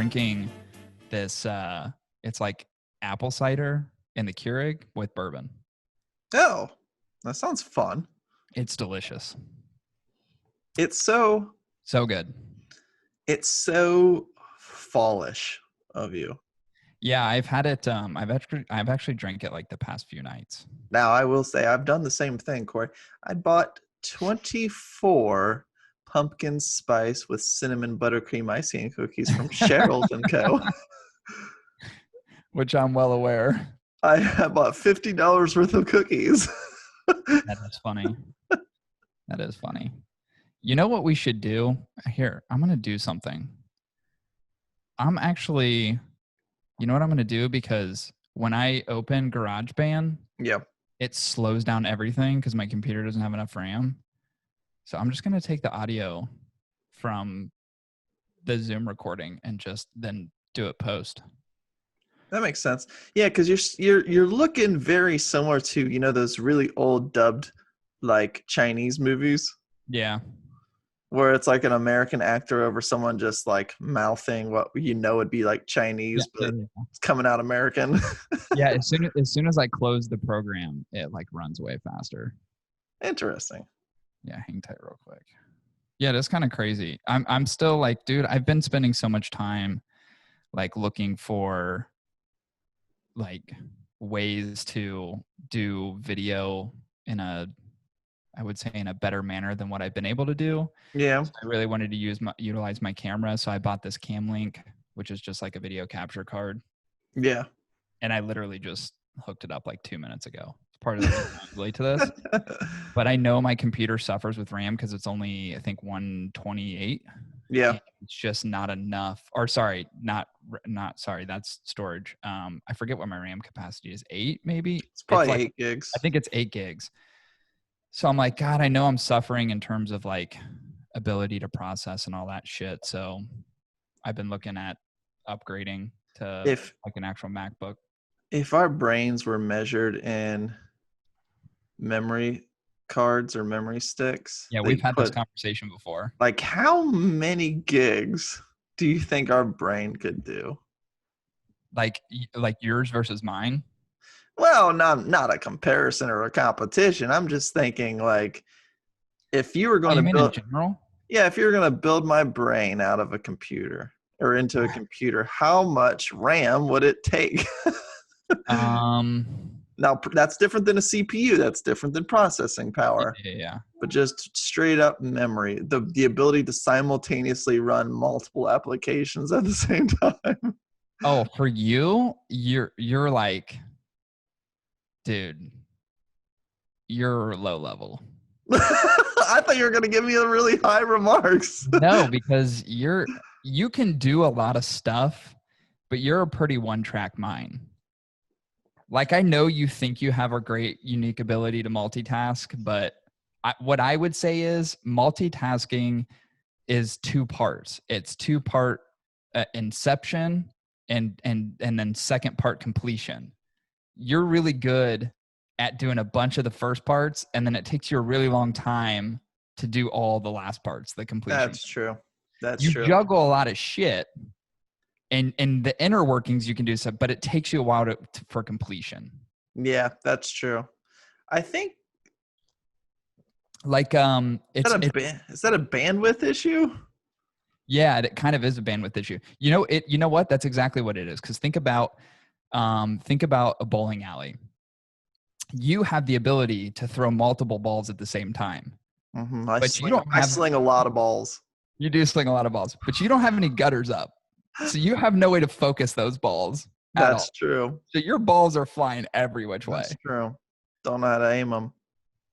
drinking this, it's like apple cider in the Keurig with bourbon. Oh, that sounds fun. It's delicious. It's so Good. It's so fallish of you. Yeah, I've had it. I've actually drank it like the past few nights. Now, I will say I've done the same thing, Corey. I bought 24 pumpkin spice with cinnamon buttercream icing cookies from Cheryl's & Co. Which I'm well aware. I bought $50 worth of cookies. That is funny. That is funny. You know what we should do? Here, I'm going to do something. You know what I'm going to do? Because when I open GarageBand, Yeah. it slows down everything because my computer doesn't have enough RAM. So I'm just going to take the audio from the Zoom recording and just then do it post. That makes sense. Yeah, because you're looking very similar to, those really old dubbed like Chinese movies. Yeah. Where it's like an American actor over someone just like mouthing what would be like Chinese, but it's coming out American. Yeah, as soon as I close the program, it like runs way faster. Interesting. Yeah, hang tight real quick. Yeah, that's kind of crazy. I'm still like, dude, I've been spending so much time like looking for like ways to do video in a better manner than what I've been able to do. Yeah. So I really wanted to utilize my camera. So I bought this Cam Link, which is just like a video capture card. Yeah. And I literally just hooked it up like 2 minutes ago. It's part of the responsibility to this. But I know my computer suffers with RAM because it's only, I think, 128. Yeah. It's just not enough. Or sorry, not sorry, that's storage. I forget what my RAM capacity is. 8 maybe? It's probably like, 8 gigs. I think it's 8 gigs. So I'm like, God, I know I'm suffering in terms of like ability to process and all that shit. So I've been looking at upgrading to like an actual MacBook. If our brains were measured in memory cards or memory sticks. Yeah, we've had this conversation before. Like, how many gigs do you think our brain could do? Like yours versus mine? Well, not a comparison or a competition. I'm just thinking, like, if you were going to build, in general? Yeah, if you were going to build my brain out of a computer or into a computer, how much RAM would it take? Now, that's different than a CPU. That's different than processing power. Yeah. But just straight up memory, the ability to simultaneously run multiple applications at the same time. Oh, for you, you're like, dude, you're low level. I thought you were going to give me a really high remarks. No, because you can do a lot of stuff, but you're a pretty one-track mind. Like, I know you think you have a great, unique ability to multitask, but what I would say is multitasking is 2 parts. It's 2-part inception and then second part completion. You're really good at doing a bunch of the first parts, and then it takes you a really long time to do all the last parts, the completion. That's true. You juggle a lot of shit, and the inner workings you can do stuff, but it takes you a while for completion. Yeah, that's true. I think like is that a bandwidth issue? Yeah, it kind of is a bandwidth issue. You know what? That's exactly what it is. Because think about a bowling alley. You have the ability to throw multiple balls at the same time. Mm-hmm. I sling a lot of balls. You do sling a lot of balls, but you don't have any gutters up. So you have no way to focus those balls. That's true. So your balls are flying every which way. That's true. Don't know how to aim them.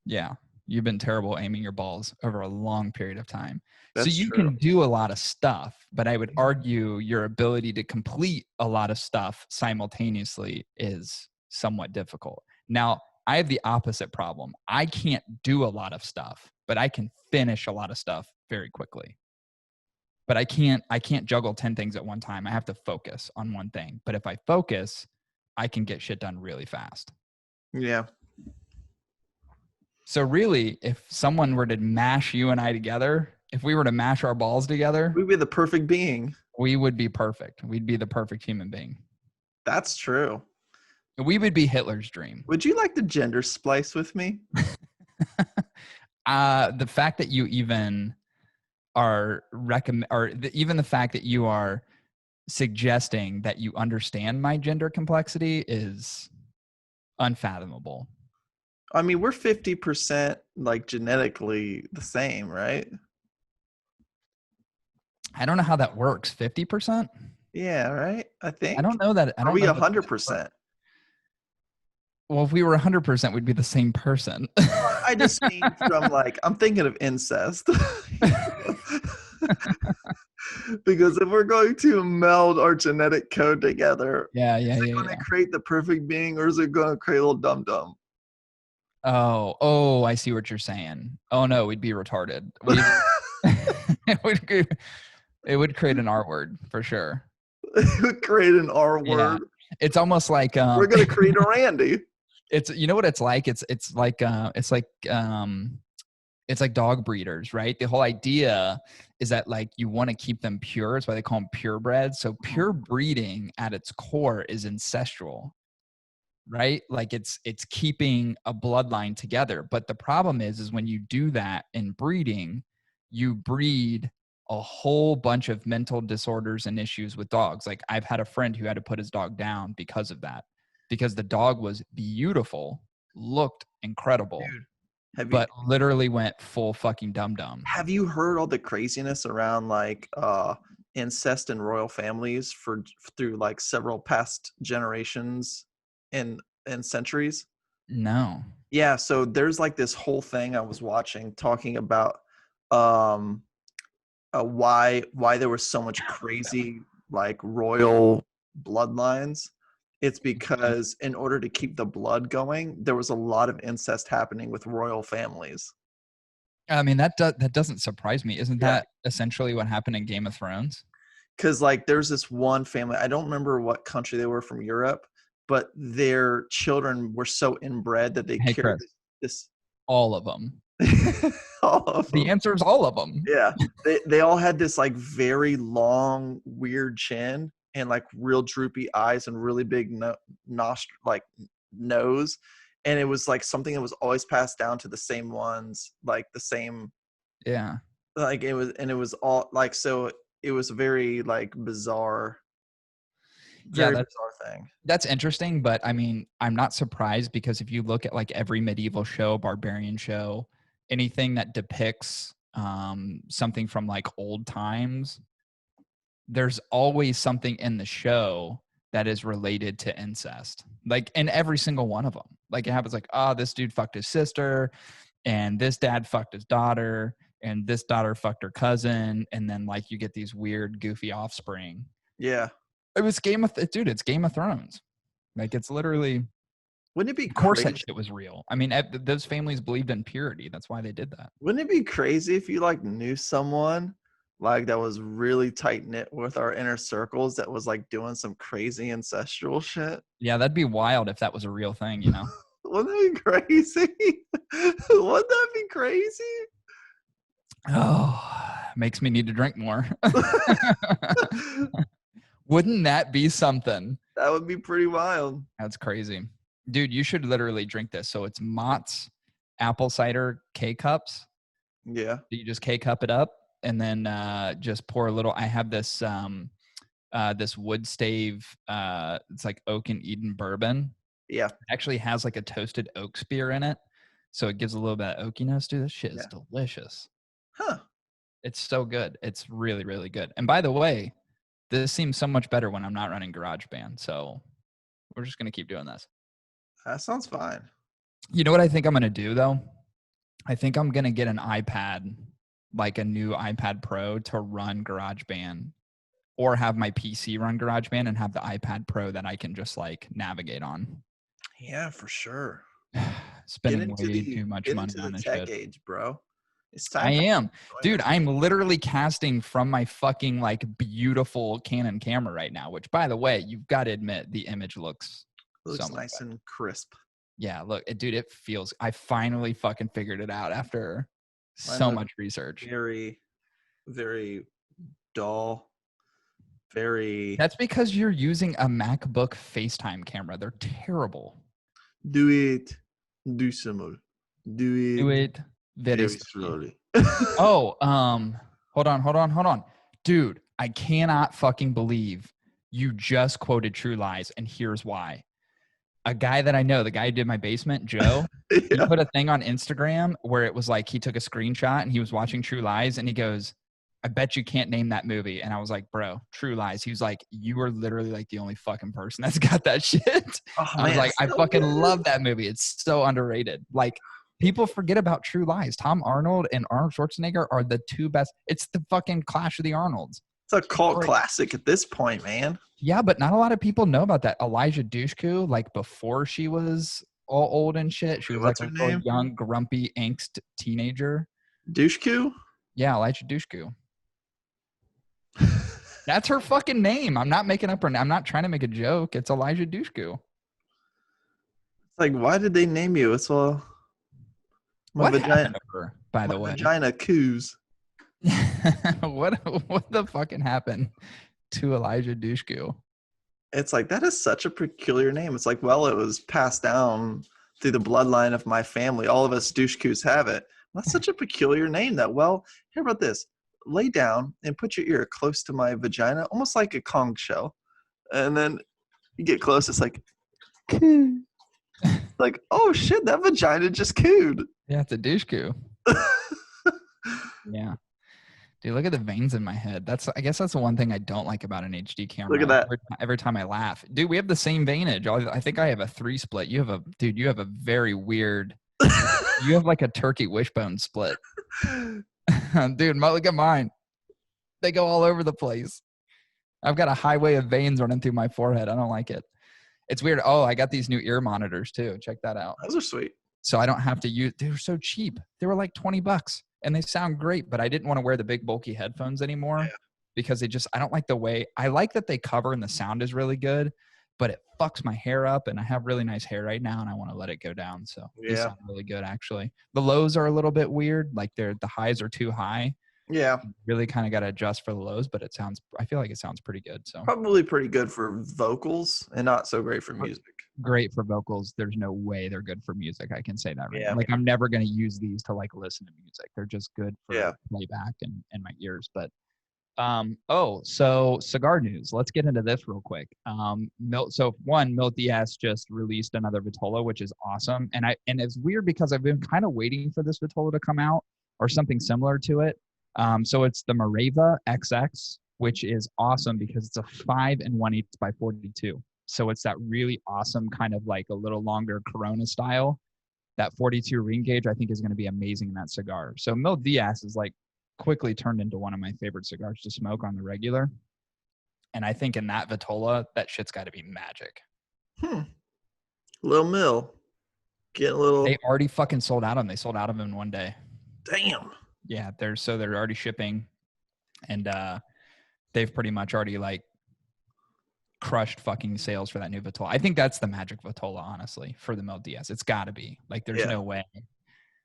Yeah. You've been terrible aiming your balls over a long period of time. That's so you true. Can do a lot of stuff, but I would argue your ability to complete a lot of stuff simultaneously is somewhat difficult. Now, I have the opposite problem. I can't do a lot of stuff, but I can finish a lot of stuff very quickly. But I can't juggle 10 things at one time. I have to focus on one thing. But if I focus, I can get shit done really fast. Yeah. So really, if someone were to mash you and I together, if we were to mash our balls together, we'd be the perfect being. We would be perfect. We'd be the perfect human being. That's true. We would be Hitler's dream. Would you like to gender splice with me? The fact that you even are even the fact that you are suggesting that you understand my gender complexity is unfathomable. I mean, we're 50% like genetically the same, right? I don't know how that works. 50%? Yeah, right. I I think. don't know that. I Are don't we know that. That works. 100%? Well, if we were 100%, we'd be the same person. I just mean from like I'm thinking of incest. Because if we're going to meld our genetic code together, Yeah. is it going to create the perfect being, or is it going to create a little dum dum? Oh, I see what you're saying. Oh no, we'd be retarded. It would create an R word for sure. It would create an R Yeah. word. It's almost like We're going to create a Randy. it's you know what it's like? It's like dog breeders, right? The whole idea is that like you want to keep them pure. That's why they call them purebred. So pure breeding at its core is ancestral, right? Like it's keeping a bloodline together. But the problem is when you do that in breeding, you breed a whole bunch of mental disorders and issues with dogs. Like I've had a friend who had to put his dog down because of that, because the dog was beautiful, looked incredible, Dude, have you but literally went full fucking dum-dum. have you heard all the craziness around like incest in royal families for through like several past generations and centuries? No. Yeah, so there's like this whole thing I was watching talking about um why there was so much crazy like royal bloodlines. It's because in order to keep the blood going, there was a lot of incest happening with royal families. I mean, that doesn't surprise me. Isn't Yeah, that essentially what happened in Game of Thrones? because like there's this one family, I don't remember what country they were, from Europe, but their children were so inbred that they Hey, carried Chris, this all of them. all of The them. answer is all of them. Yeah, they all had this like very long, weird chin and like real droopy eyes and really big like nose, and it was like something that was always passed down to the same ones, like the same, Yeah. like it was all like so. It was very like bizarre, Yeah, very bizarre thing. that's interesting, but I mean, I'm not surprised because if you look at like every medieval show, barbarian show, anything that depicts something from like old times, there's always something in the show that is related to incest. Like in every single one of them. Like it happens like, oh, this dude fucked his sister, and this dad fucked his daughter, and this daughter fucked her cousin, and then like you get these weird, goofy offspring. Yeah, It was dude, it's Game of Thrones. Like it's literally, wouldn't it be of course that crazy? shit was real. I mean, those families believed in purity. That's why they did that. Wouldn't it be crazy if you like knew someone like that was really tight knit with our inner circles that was like doing some crazy ancestral shit? Yeah, that'd be wild if that was a real thing, you know? Wouldn't that be crazy? Wouldn't that be crazy? Oh, makes me need to drink more. Wouldn't that be something? That would be pretty wild. That's crazy. Dude, you should literally drink this. So it's Mott's apple cider K cups. Yeah. You just K cup it up and then just pour a little. I have this this wood stave it's like oak and Eden bourbon. Yeah. It actually has like a toasted oak spear in it. So it gives a little bit of oakiness. Dude, this shit is Yeah. delicious. Huh. It's so good. It's really, really good. And by the way, this seems so much better when I'm not running GarageBand. So we're just gonna keep doing this. That sounds fine. You know what I think I'm gonna do though? I think I'm gonna get an iPad, like a new iPad Pro to run GarageBand, or have my PC run GarageBand and have the iPad Pro that I can just like navigate on. Yeah, for sure. Spending way too much Get money into the on this tech shit. age, bro. It's I time for am. join Dude, us. I'm literally casting from my fucking like beautiful Canon camera right now, which by the way, you've got to admit the image looks It so looks much nice better. and crisp. Yeah, look, dude, it feels I finally fucking figured it out after Mine so looks much research. very, very dull. very. That's because you're using a MacBook FaceTime camera. They're terrible. Do it. Do some. Do Do it it very very slowly. slowly. Oh, hold on. Dude, I cannot fucking believe you just quoted True Lies, and here's why. A guy that I know, the guy who did my basement, Joe, he Yeah. put a thing on Instagram where it was like he took a screenshot and he was watching True Lies and he goes, I bet you can't name that movie. And I was like, bro, True Lies. He was like, you are literally like the only fucking person that's got that shit. Oh I was man, like, it's I so fucking good. love that movie. It's so underrated. Like, people forget about True Lies. Tom Arnold and Arnold Schwarzenegger are the two best. It's the fucking Clash of the Arnolds. It's a cult Great. classic at this point, man. Yeah, but not a lot of people know about that. Elijah Dushku, like before she was all old and shit, she was like What's a her little name? young, grumpy, angst teenager. Doucheku? Yeah, Elijah Dushku. That's her fucking name. I'm not making up her name. I'm not trying to make a joke. It's Elijah Dushku. It's like, why did they name you? It's all my What vagina. happened to her, by My the way? vagina coos. what the fucking happened to Elijah Dushku? It's like that is such a peculiar name. It's like, well, it was passed down through the bloodline of my family. All of us douchecoos have it. That's such a peculiar name that, well, hear about this. Lay down and put your ear close to my vagina, almost like a conch shell. And then you get close, it's like, coo. Like, oh shit, that vagina just cooed. Yeah, it's a Dushku. Yeah. Dude, look at the veins in my head. I guess that's the one thing I don't like about an HD camera. Look at that. Every time I laugh. Dude, we have the same veinage. I think I have a 3 split. You have a very weird, you have like a turkey wishbone split. Dude, look at mine. They go all over the place. I've got a highway of veins running through my forehead. I don't like it. It's weird. Oh, I got these new ear monitors too. Check that out. Those are sweet. So I don't have to use, they were so cheap. They were like $20 and they sound great, but I didn't want to wear the big bulky headphones anymore because I don't like the way, I like that they cover and the sound is really good, but it fucks my hair up and I have really nice hair right now and I want to let it go down. So they sound really good actually. The lows are a little bit weird. Like the highs are too high. Yeah. You really kind of got to adjust for the lows, but I feel like it sounds pretty good. So Probably pretty good for vocals and not so great for music. Great for vocals. There's no way they're good for music. I can say that right now. Yeah. Like I'm never going to use these to like listen to music. They're just good for playback and my ears. But so cigar news. Let's get into this real quick. Milt Diaz just released another Vitola, which is awesome. And it's weird because I've been kind of waiting for this Vitola to come out or something similar to it. So it's the Mareva XX, which is awesome because it's a 5 1/8 by 42. So it's that really awesome kind of like a little longer Corona style. That 42 ring gauge I think is going to be amazing in that cigar. So Milt Diaz is like quickly turned into one of my favorite cigars to smoke on the regular. And I think in that Vitola, that shit's got to be magic. Lil Mill. Get a little. They already fucking sold out of them. They sold out of them in one day. Damn. Yeah, they're already shipping. And they've pretty much already like crushed fucking sales for that new Vitola. I think that's the magic Vitola, honestly, for the Milt Diaz. It's got to be. Like, there's no way.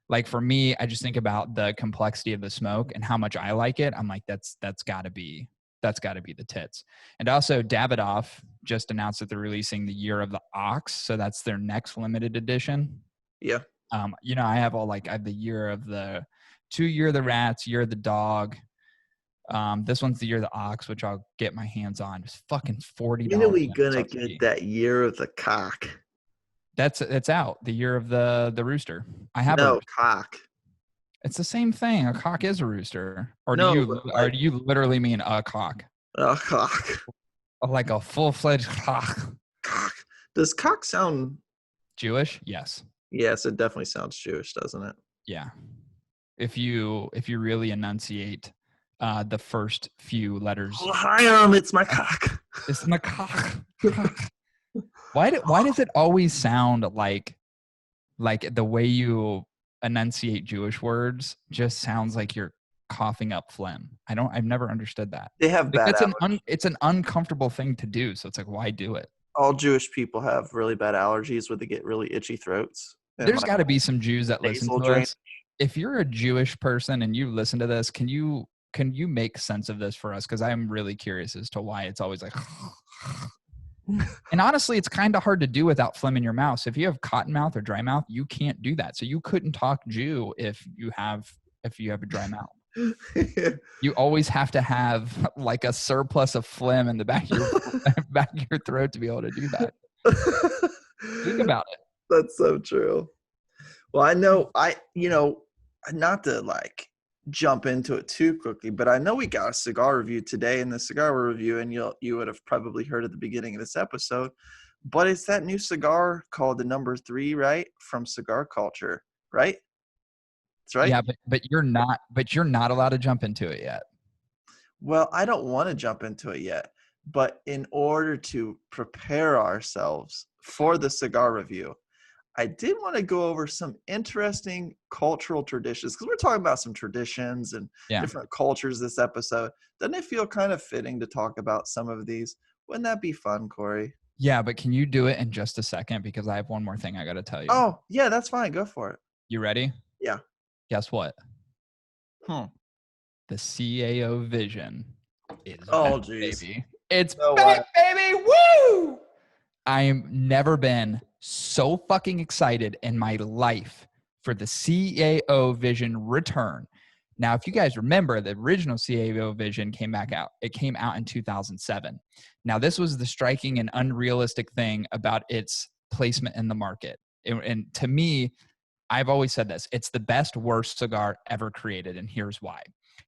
Like, for me, I just think about the complexity of the smoke and how much I like it. I'm like, that's got to be the tits. And also, Davidoff just announced that they're releasing the Year of the Ox. So that's their next limited edition. Yeah. I have the Year of the 2 Year of the Rats, Year of the Dog. This one's the Year of the Ox, which I'll get my hands on. It's fucking $40. When are we gonna get that Year of the Cock? It's out. The Year of the Rooster. I have no cock. It's the same thing. A cock is a rooster. Or no, do you literally mean a cock? A cock. Like a full-fledged cock. Cock. Does cock sound Jewish? Yes. Yes, it definitely sounds Jewish, doesn't it? Yeah. If you really enunciate the first few letters. Hi, it's my cock. It's my cock. Why does it always sound like the way you enunciate Jewish words just sounds like you're coughing up phlegm? I've never understood that. They have bad allergies. It's an uncomfortable thing to do, so it's like, why do it? All Jewish people have really bad allergies where they get really itchy throats. There's got to be some Jews that listen to us. If you're a Jewish person and you listen to this, can you can you make sense of this for us? Because I'm really curious as to why it's always like. And honestly, it's kind of hard to do without phlegm in your mouth. So if you have cotton mouth or dry mouth, you can't do that. So you couldn't talk Jew if you have a dry mouth. You always have to have like a surplus of phlegm in the back of your throat to be able to do that. Think about it. That's so true. Well, I know not to like jump into it too quickly, but I know we got a cigar review today in the cigar review, and you would have probably heard at the beginning of this episode, but it's that new cigar called the number 3, right? From Cigar Culture, right? That's right. Yeah, but you're not allowed to jump into it yet. Well, I don't want to jump into it yet, but in order to prepare ourselves for the cigar review, I did want to go over some interesting cultural traditions, because we're talking about some traditions and different cultures this episode. Doesn't it feel kind of fitting to talk about some of these? Wouldn't that be fun, Corey? Yeah, but can you do it in just a second? Because I have one more thing I got to tell you. Oh, yeah, that's fine. Go for it. You ready? Yeah. Guess what? The CAO vision is back, geez. Baby. It's no back, baby. Woo! I've never been so fucking excited in my life for the CAO vision return. Now, if you guys remember, the original CAO vision came out. It came out in 2007. Now, this was the striking and unrealistic thing about its placement in the market. And to me, I've always said this. It's the best worst cigar ever created, and here's why.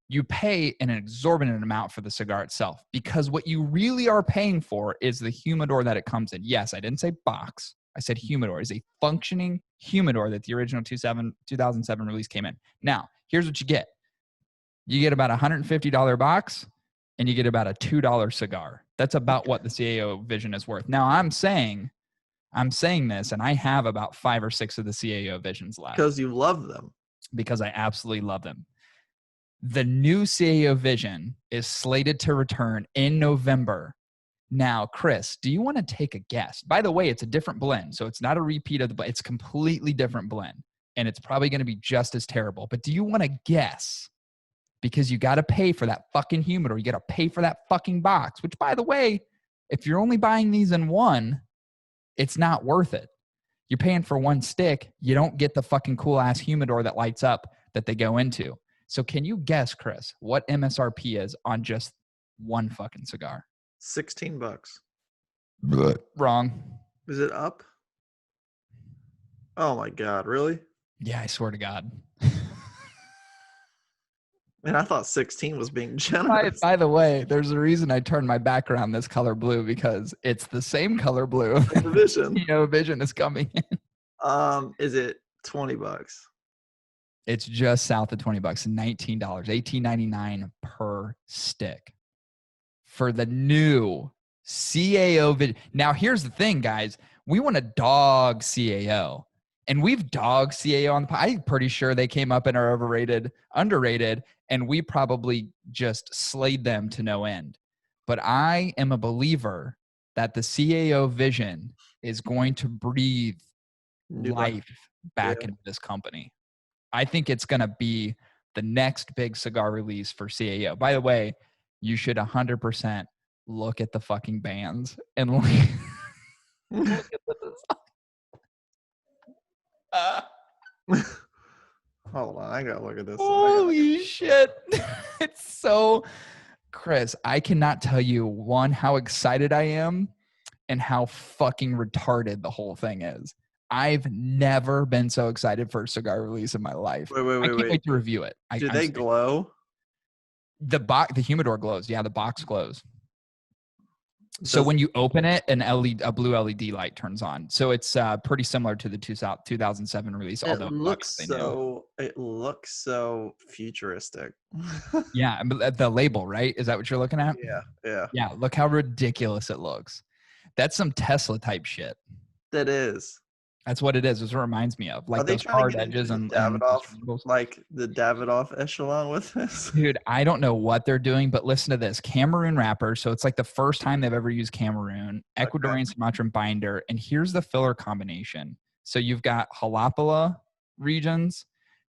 You pay an exorbitant amount for the cigar itself, because what you really are paying for is the humidor that it comes in. Yes, I didn't say box. I said humidor. It's a functioning humidor that the original 2007 release came in. Now, here's what you get. You get about a $150 box, and you get about a $2 cigar. That's about what the CAO vision is worth. Now, I'm saying this, and I have about 5 or 6 of the CAO visions left. Because you love them. Because I absolutely love them. The new CAO vision is slated to return in November. Now, Chris, do you want to take a guess? By the way, it's a different blend, so it's not a repeat of it's completely different blend, and it's probably going to be just as terrible. But do you want to guess? Because you got to pay for that fucking humidor. You got to pay for that fucking box, which, by the way, if you're only buying these in one, it's not worth it. You're paying for one stick. You don't get the fucking cool ass humidor that lights up that they go into. So can you guess, Chris, what MSRP is on just one fucking cigar? $16. Wrong. Is it up? Oh my God, really? Yeah, I swear to God. And I thought 16 was being generous. By the way, there's a reason I turned my background this color blue, because it's the same color blue. The vision. Vision is coming in. Is it $20? It's just south of $20, $19, $18.99 per stick for the new CAO vision. Now, here's the thing, guys. We want to dog CAO. And we've dogged CAO on the pod. I'm pretty sure they came up and are overrated, underrated, and we probably just slayed them to no end. But I am a believer that the CAO vision is going to breathe life back into this company. I think it's going to be the next big cigar release for CAO. By the way, you should 100% look at the fucking bands and look at the design. Hold on, I gotta look at this. Holy shit. It's so, Chris, I cannot tell you, one, how excited I am and how fucking retarded the whole thing is. I've never been so excited for a cigar release in my life. I can't wait to review it. Do they glow? The humidor glows. Yeah, the box glows. So when you open it, a blue LED light turns on. So it's pretty similar to the 2007 release. It looks so futuristic. Yeah, the label, right? Is that what you're looking at? Yeah. Look how ridiculous it looks. That's some Tesla type shit. That is. That's what it is. That's what it reminds me of. Like those hard edges and Davidoff, like the Davidoff echelon with this. Dude, I don't know what they're doing, but listen to this. Cameroon wrapper. So it's like the first time they've ever used Cameroon. Ecuadorian Sumatran binder. And here's the filler combination. So you've got Jalapala regions.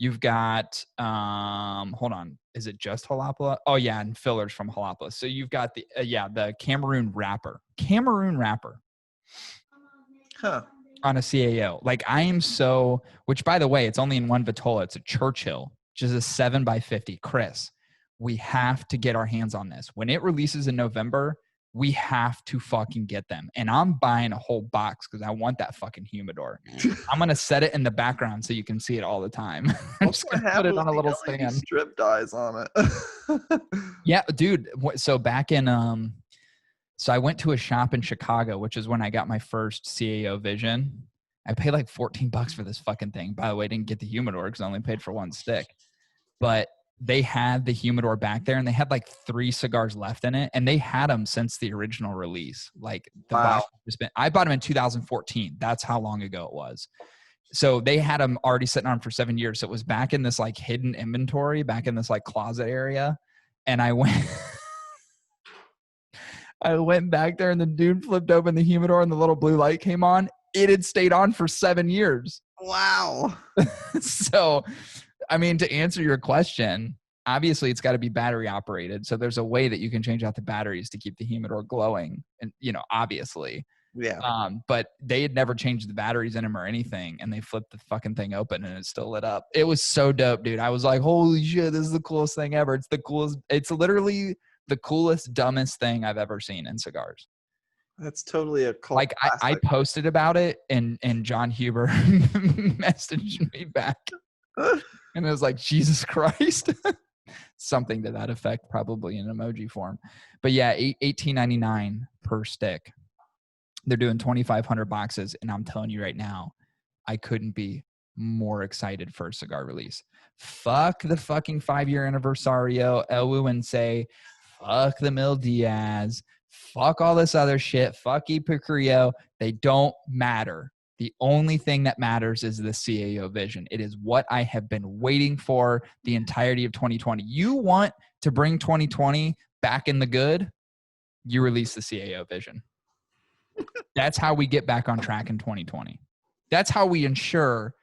You've got, hold on, is it just jalapeno? Oh yeah, and fillers from jalapeno. So you've got the Cameroon wrapper. Huh. On a CAO. Like I am so, which by the way, it's only in one Vitola. It's a Churchill, which is a 7x50. Chris, we have to get our hands on this. When it releases in November, we have to fucking get them. And I'm buying a whole box because I want that fucking humidor. I'm going to set it in the background so you can see it all the time. I'm just going to put it on a little LED stand. strip dies on it. Yeah, dude. So back in, so I went to a shop in Chicago, which is when I got my first CAO Vision. I paid like $14 for this fucking thing. By the way, I didn't get the humidor because I only paid for one stick. But they had the humidor back there and they had like 3 cigars left in it. And they had them since the original release. Like the box has been, I bought them in 2014. That's how long ago it was. So they had them already sitting on for 7 years. So it was back in this like hidden inventory, back in this like closet area. And I went back there and the dude flipped open the humidor and the little blue light came on. It had stayed on for 7 years. Wow. So, I mean, to answer your question, obviously it's got to be battery operated. So there's a way that you can change out the batteries to keep the humidor glowing. And, obviously. Yeah. But they had never changed the batteries in them or anything. And they flipped the fucking thing open and it still lit up. It was so dope, dude. I was like, holy shit, this is the coolest thing ever. It's the coolest. It's literally the coolest, dumbest thing I've ever seen in cigars. That's totally a cult. Like I posted about it and John Huber messaged me back and it was like, Jesus Christ. Something to that effect, probably in emoji form. But yeah, $18.99 per stick. They're doing 2,500 boxes. And I'm telling you right now, I couldn't be more excited for a cigar release. Fuck the fucking 5-year anniversario, Elwu and say, fuck the Mil Diaz, fuck all this other shit, fuck Epicrio. They don't matter. The only thing that matters is the CAO Vision. It is what I have been waiting for the entirety of 2020. You want to bring 2020 back in the good, you release the CAO Vision. That's how we get back on track in 2020. That's how we ensure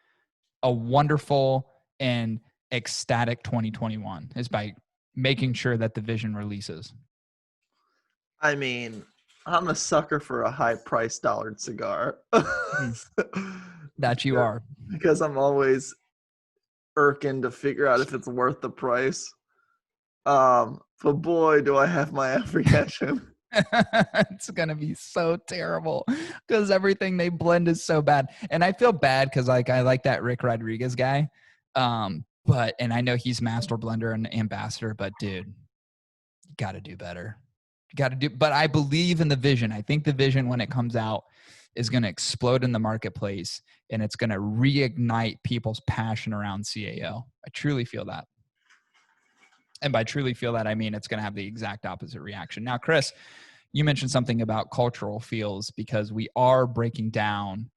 a wonderful and ecstatic 2021 is by making sure that the Vision releases. I mean, I'm a sucker for a high-priced dollared cigar. That you are. Because I'm always irking to figure out if it's worth the price. But boy, do I have my apprehension. It's going to be so terrible because everything they blend is so bad. And I feel bad because I like that Rick Rodriguez guy. And I know he's master blender and ambassador, but dude, you got to do better. But I believe in the Vision. I think the Vision, when it comes out, is going to explode in the marketplace and it's going to reignite people's passion around CAO. I truly feel that. And by truly feel that, I mean it's going to have the exact opposite reaction. Now, Chris, you mentioned something about cultural feels because we are breaking down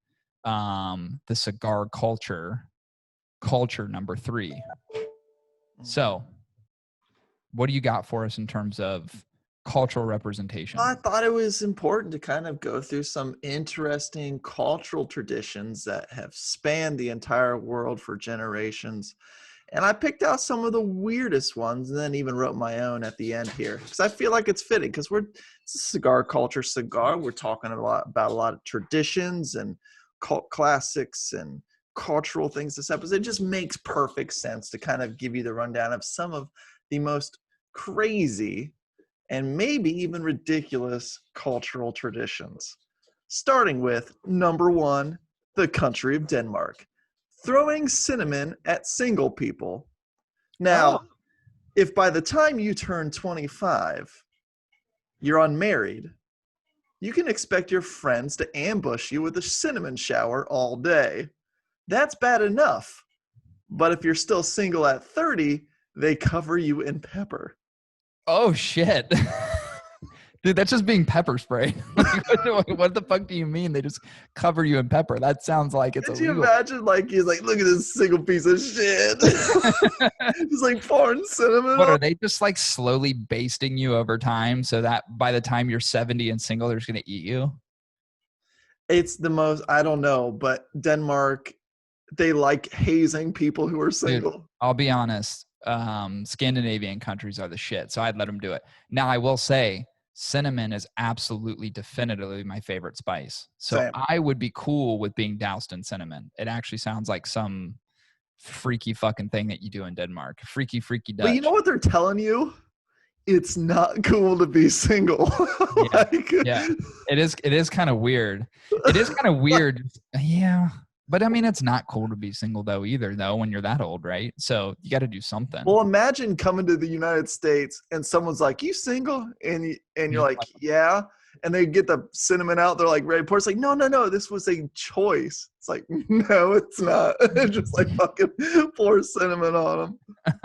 the cigar culture number 3. So what do you got for us in terms of cultural representation? I thought it was important to kind of go through some interesting cultural traditions that have spanned the entire world for generations. And I picked out some of the weirdest ones and then even wrote my own at the end here because I feel like it's fitting because it's a cigar culture cigar. We're talking about a lot of traditions and cult classics and cultural things this episode. It just makes perfect sense to kind of give you the rundown of some of the most crazy and maybe even ridiculous cultural traditions. Starting with number 1, the country of Denmark. Throwing cinnamon at single people. Now, if by the time you turn 25, you're unmarried, you can expect your friends to ambush you with a cinnamon shower all day. That's bad enough. But if you're still single at 30, they cover you in pepper. Oh, shit. Dude, that's just being pepper spray. What the fuck do you mean? They just cover you in pepper. That sounds like it's illegal. Could you imagine, like, he's like, look at this single piece of shit. Just like pouring cinnamon. What, are they just like slowly basting you over time so that by the time you're 70 and single, they're just going to eat you? It's the most, I don't know, but Denmark, they like hazing people who are Dude, single. I'll be honest. Scandinavian countries are the shit, so I'd let them do it. Now, I will say cinnamon is absolutely definitively my favorite spice. So Same. I would be cool with being doused in cinnamon. It actually sounds like some freaky fucking thing that you do in Denmark. Freaky But you know Dutch. what they're telling you? It's not cool to be single. Yeah. Like, Yeah. It is kind of weird. It is kind of weird. Yeah. But I mean, it's not cool to be single though either, though, when you're that old, right? So you got to do something. well, imagine coming to the United States and someone's like, "You single?" And you're like, "Yeah." And they get the cinnamon out. They're like, ready to pour. It's like, no, no, no. This was a choice. It's like, no, it's not. Just like fucking pour cinnamon on them.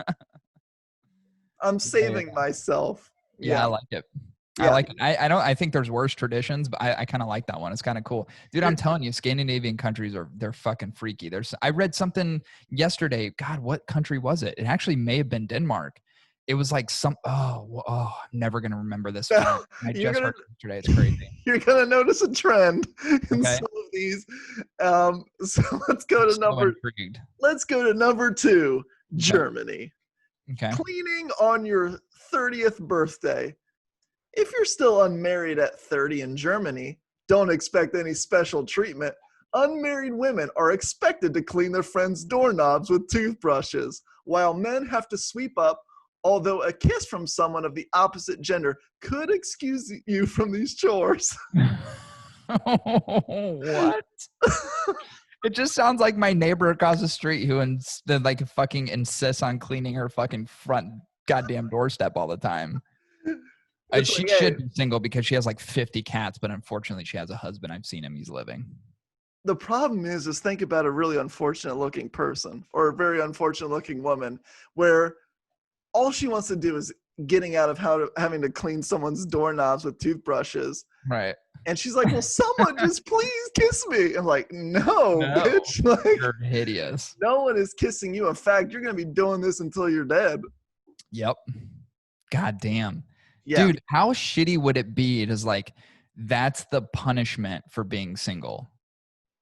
I'm saving myself. Yeah, I Yeah. like it. I Yeah. like it. I think there's worse traditions, but I kind of like that one. It's kind of cool. Dude, I'm telling you, Scandinavian countries they're fucking freaky. I read something yesterday. God, what country was it? It actually may have been Denmark. It was like I'm never gonna remember this fact. I just heard it yesterday. It's crazy. You're gonna notice a trend in Okay. some of these. So let's go to Intrigued. Let's go to number 2, Okay. Germany. Okay. Cleaning on your 30th birthday. If you're still unmarried at 30 in Germany, don't expect any special treatment. Unmarried women are expected to clean their friends' doorknobs with toothbrushes, while men have to sweep up, although a kiss from someone of the opposite gender could excuse you from these chores. What? It just sounds like my neighbor across the street who like fucking insists on cleaning her fucking front goddamn doorstep all the time. She should be single because she has like 50 cats, but unfortunately she has a husband. I've seen him. He's living. The problem is think about a really unfortunate looking person or a very unfortunate looking woman where all she wants to do is getting out of having to clean someone's doorknobs with toothbrushes. Right. And she's like, well, someone just please kiss me. I'm like, no, bitch. Like, you're hideous. No one is kissing you. In fact, you're going to be doing this until you're dead. Yep. God damn. Yeah. Dude, how shitty would it be? It is like, that's the punishment for being single.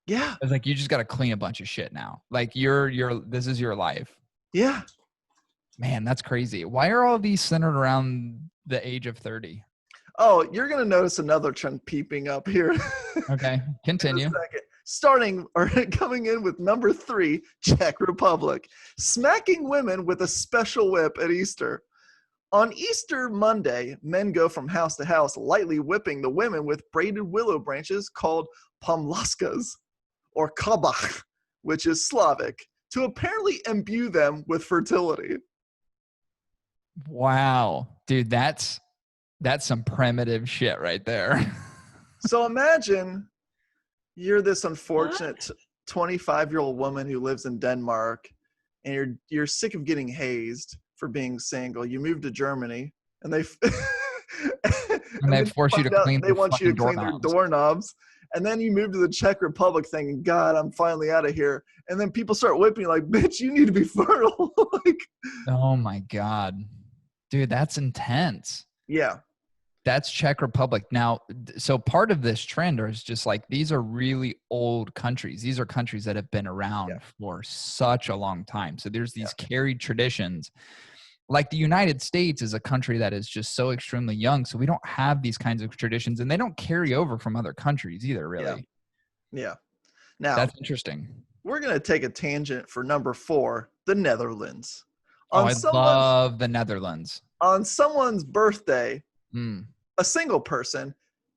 Yeah. It's like, you just got to clean a bunch of shit now. Like this is your life. Yeah. Man, that's crazy. Why are all these centered around the age of 30? Oh, you're going to notice another trend peeping up here. Okay. Continue. Coming in with number 3, Czech Republic. Smacking women with a special whip at Easter. On Easter Monday, men go from house to house, lightly whipping the women with braided willow branches called pomlaskas, or kabach, which is Slavic, to apparently imbue them with fertility. Wow. Dude, that's some primitive shit right there. So imagine you're this unfortunate 25-year-old woman who lives in Denmark, and you're sick of getting hazed for being single. You move to Germany, and they force you to clean. They want you to clean their doorknobs, and then you move to the Czech Republic, thinking, "God, I'm finally out of here." And then people start whipping you, like, "Bitch, you need to be fertile." Like, oh my god, dude, that's intense. Yeah. That's Czech Republic. Now, so part of this trend is just like, these are really old countries. These are countries that have been around for such a long time. So there's these carried traditions. Like the United States is a country that is just so extremely young. So we don't have these kinds of traditions, and they don't carry over from other countries either, really. Yeah. Now, that's interesting. We're going to take a tangent for number 4, the Netherlands. I love the Netherlands. On someone's birthday, a single person,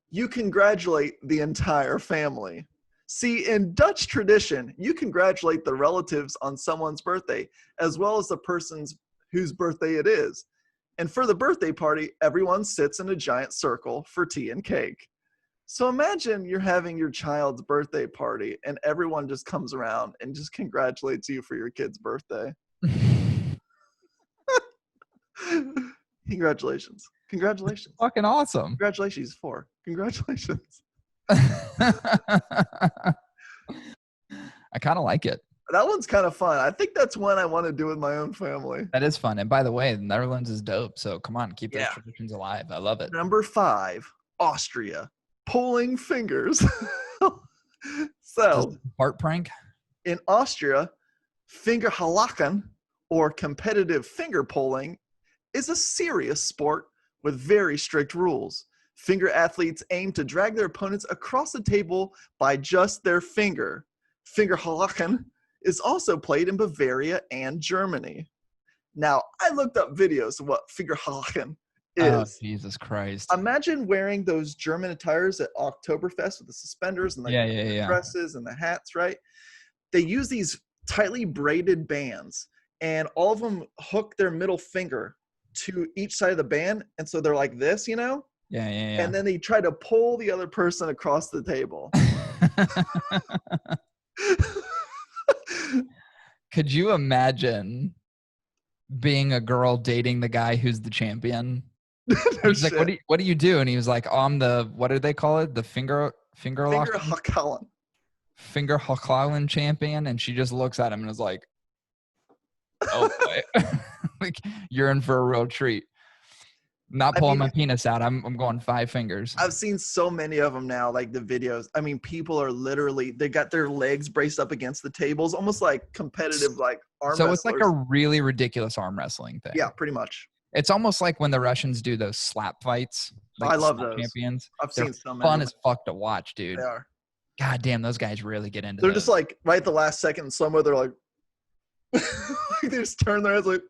you congratulate the entire family. See, in Dutch tradition, you congratulate the relatives on someone's birthday, as well as the person's whose birthday it is. And for the birthday party, everyone sits in a giant circle for tea and cake. So imagine you're having your child's birthday party, and everyone just comes around and just congratulates you for your kid's birthday. Congratulations. Congratulations. Fucking awesome. Congratulations. 4. Congratulations. I kind of like it. That one's kind of fun. I think that's one I want to do with my own family. That is fun. And by the way, the Netherlands is dope. So come on, keep those traditions alive. I love it. Number 5, Austria. Pulling fingers. So fart prank? In Austria, Fingerhalaken, or competitive finger pulling, is a serious sport with very strict rules. Finger athletes aim to drag their opponents across the table by just their finger. Fingerhalaken is also played in Bavaria and Germany. Now, I looked up videos of what Fingerhalaken Oh, is. Jesus Christ. Imagine wearing those German attires at Oktoberfest with the suspenders and the dresses and the hats, right? They use these tightly braided bands, and all of them hook their middle finger to each side of the band, and so they're like this, and then they try to pull the other person across the table. Could you imagine being a girl dating the guy who's the champion? He's like, what do you do? And he was like, oh, I'm the, what do they call it? The finger Fingerhalaken champion. And she just looks at him and is like, oh boy. Like, you're in for a real treat. Not pulling my penis out. I'm going 5 fingers. I've seen so many of them now, like the videos. I mean, people are literally, they got their legs braced up against the tables, almost like competitive, like arm wrestlers. So it's like a really ridiculous arm wrestling thing. Yeah, pretty much. It's almost like when the Russians do those slap fights. Like I love those. Champions. I've seen so many. Fun as fuck to watch, dude. They are. God damn, those guys really get into They're just like, right at the last second in slow-mo, they're like, they just turn their heads like.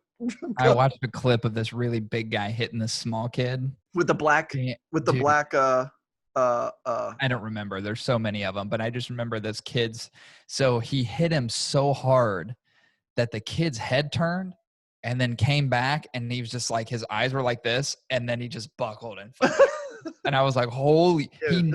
I watched a clip of this really big guy hitting this small kid. With the black, I don't remember. There's so many of them, but I just remember those kids. So he hit him so hard that the kid's head turned and then came back, and he was just like, his eyes were like this, and then he just buckled and and I was like, holy, dude,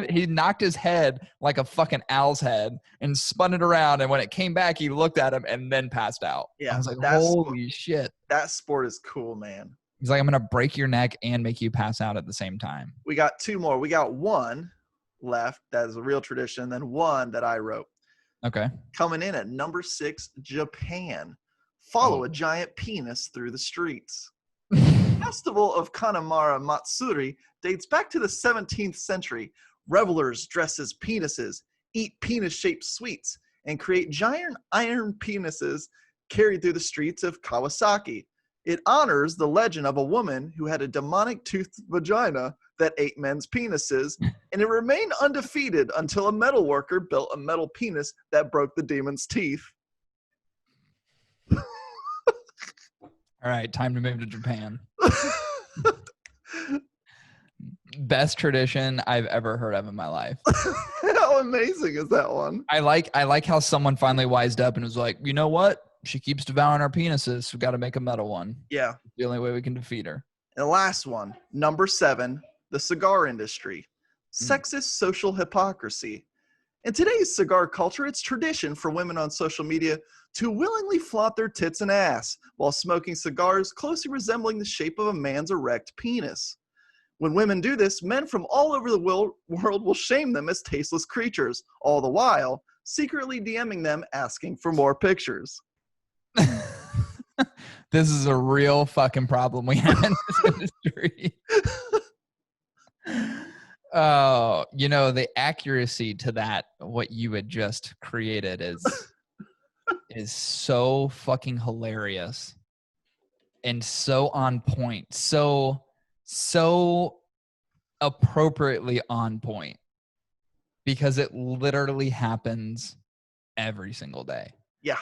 he knocked his head like a fucking owl's head and spun it around, and when it came back, he looked at him and then passed out. Yeah, I was like, holy shit. That sport is cool, man. He's like, I'm going to break your neck and make you pass out at the same time. We got 2 more. We got one left that is a real tradition, then one that I wrote. Okay. Coming in at number 6, Japan. Follow a giant penis through the streets. The festival of Kanamara Matsuri dates back to the 17th century. Revelers dress as penises, eat penis-shaped sweets, and create giant iron penises carried through the streets of Kawasaki. It honors the legend of a woman who had a demonic-toothed vagina that ate men's penises, and it remained undefeated until a metal worker built a metal penis that broke the demon's teeth. All right, time to move to Japan. Best tradition I've ever heard of in my life. How amazing is that one? I like how someone finally wised up and was like, you know what? She keeps devouring our penises. We got to make a metal one. Yeah. It's the only way we can defeat her. And the last one, number 7, the cigar industry. Sexist social hypocrisy. In today's cigar culture, it's tradition for women on social media to willingly flaunt their tits and ass while smoking cigars closely resembling the shape of a man's erect penis. When women do this, men from all over the world will shame them as tasteless creatures, all the while secretly DMing them asking for more pictures. This is a real fucking problem we have in this industry. Oh, the accuracy to that, what you had just created is so fucking hilarious and so on point. So appropriately on point, because it literally happens every single day. Yeah.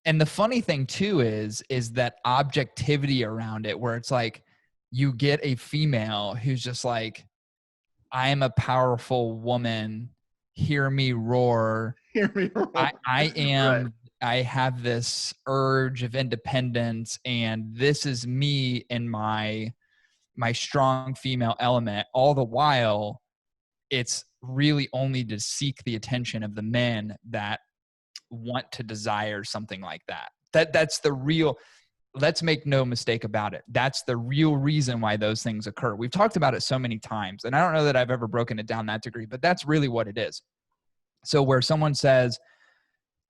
And the funny thing too is that objectivity around it, where it's like you get a female who's just like, I am a powerful woman. Hear me roar. Hear me roar. I am. Right. I have this urge of independence, and this is me in my strong female element. All the while, it's really only to seek the attention of the men that want to desire something like that. That's the real. Let's make no mistake about it. That's the real reason why those things occur. We've talked about it so many times, and I don't know that I've ever broken it down that degree, but that's really what it is. So where someone says,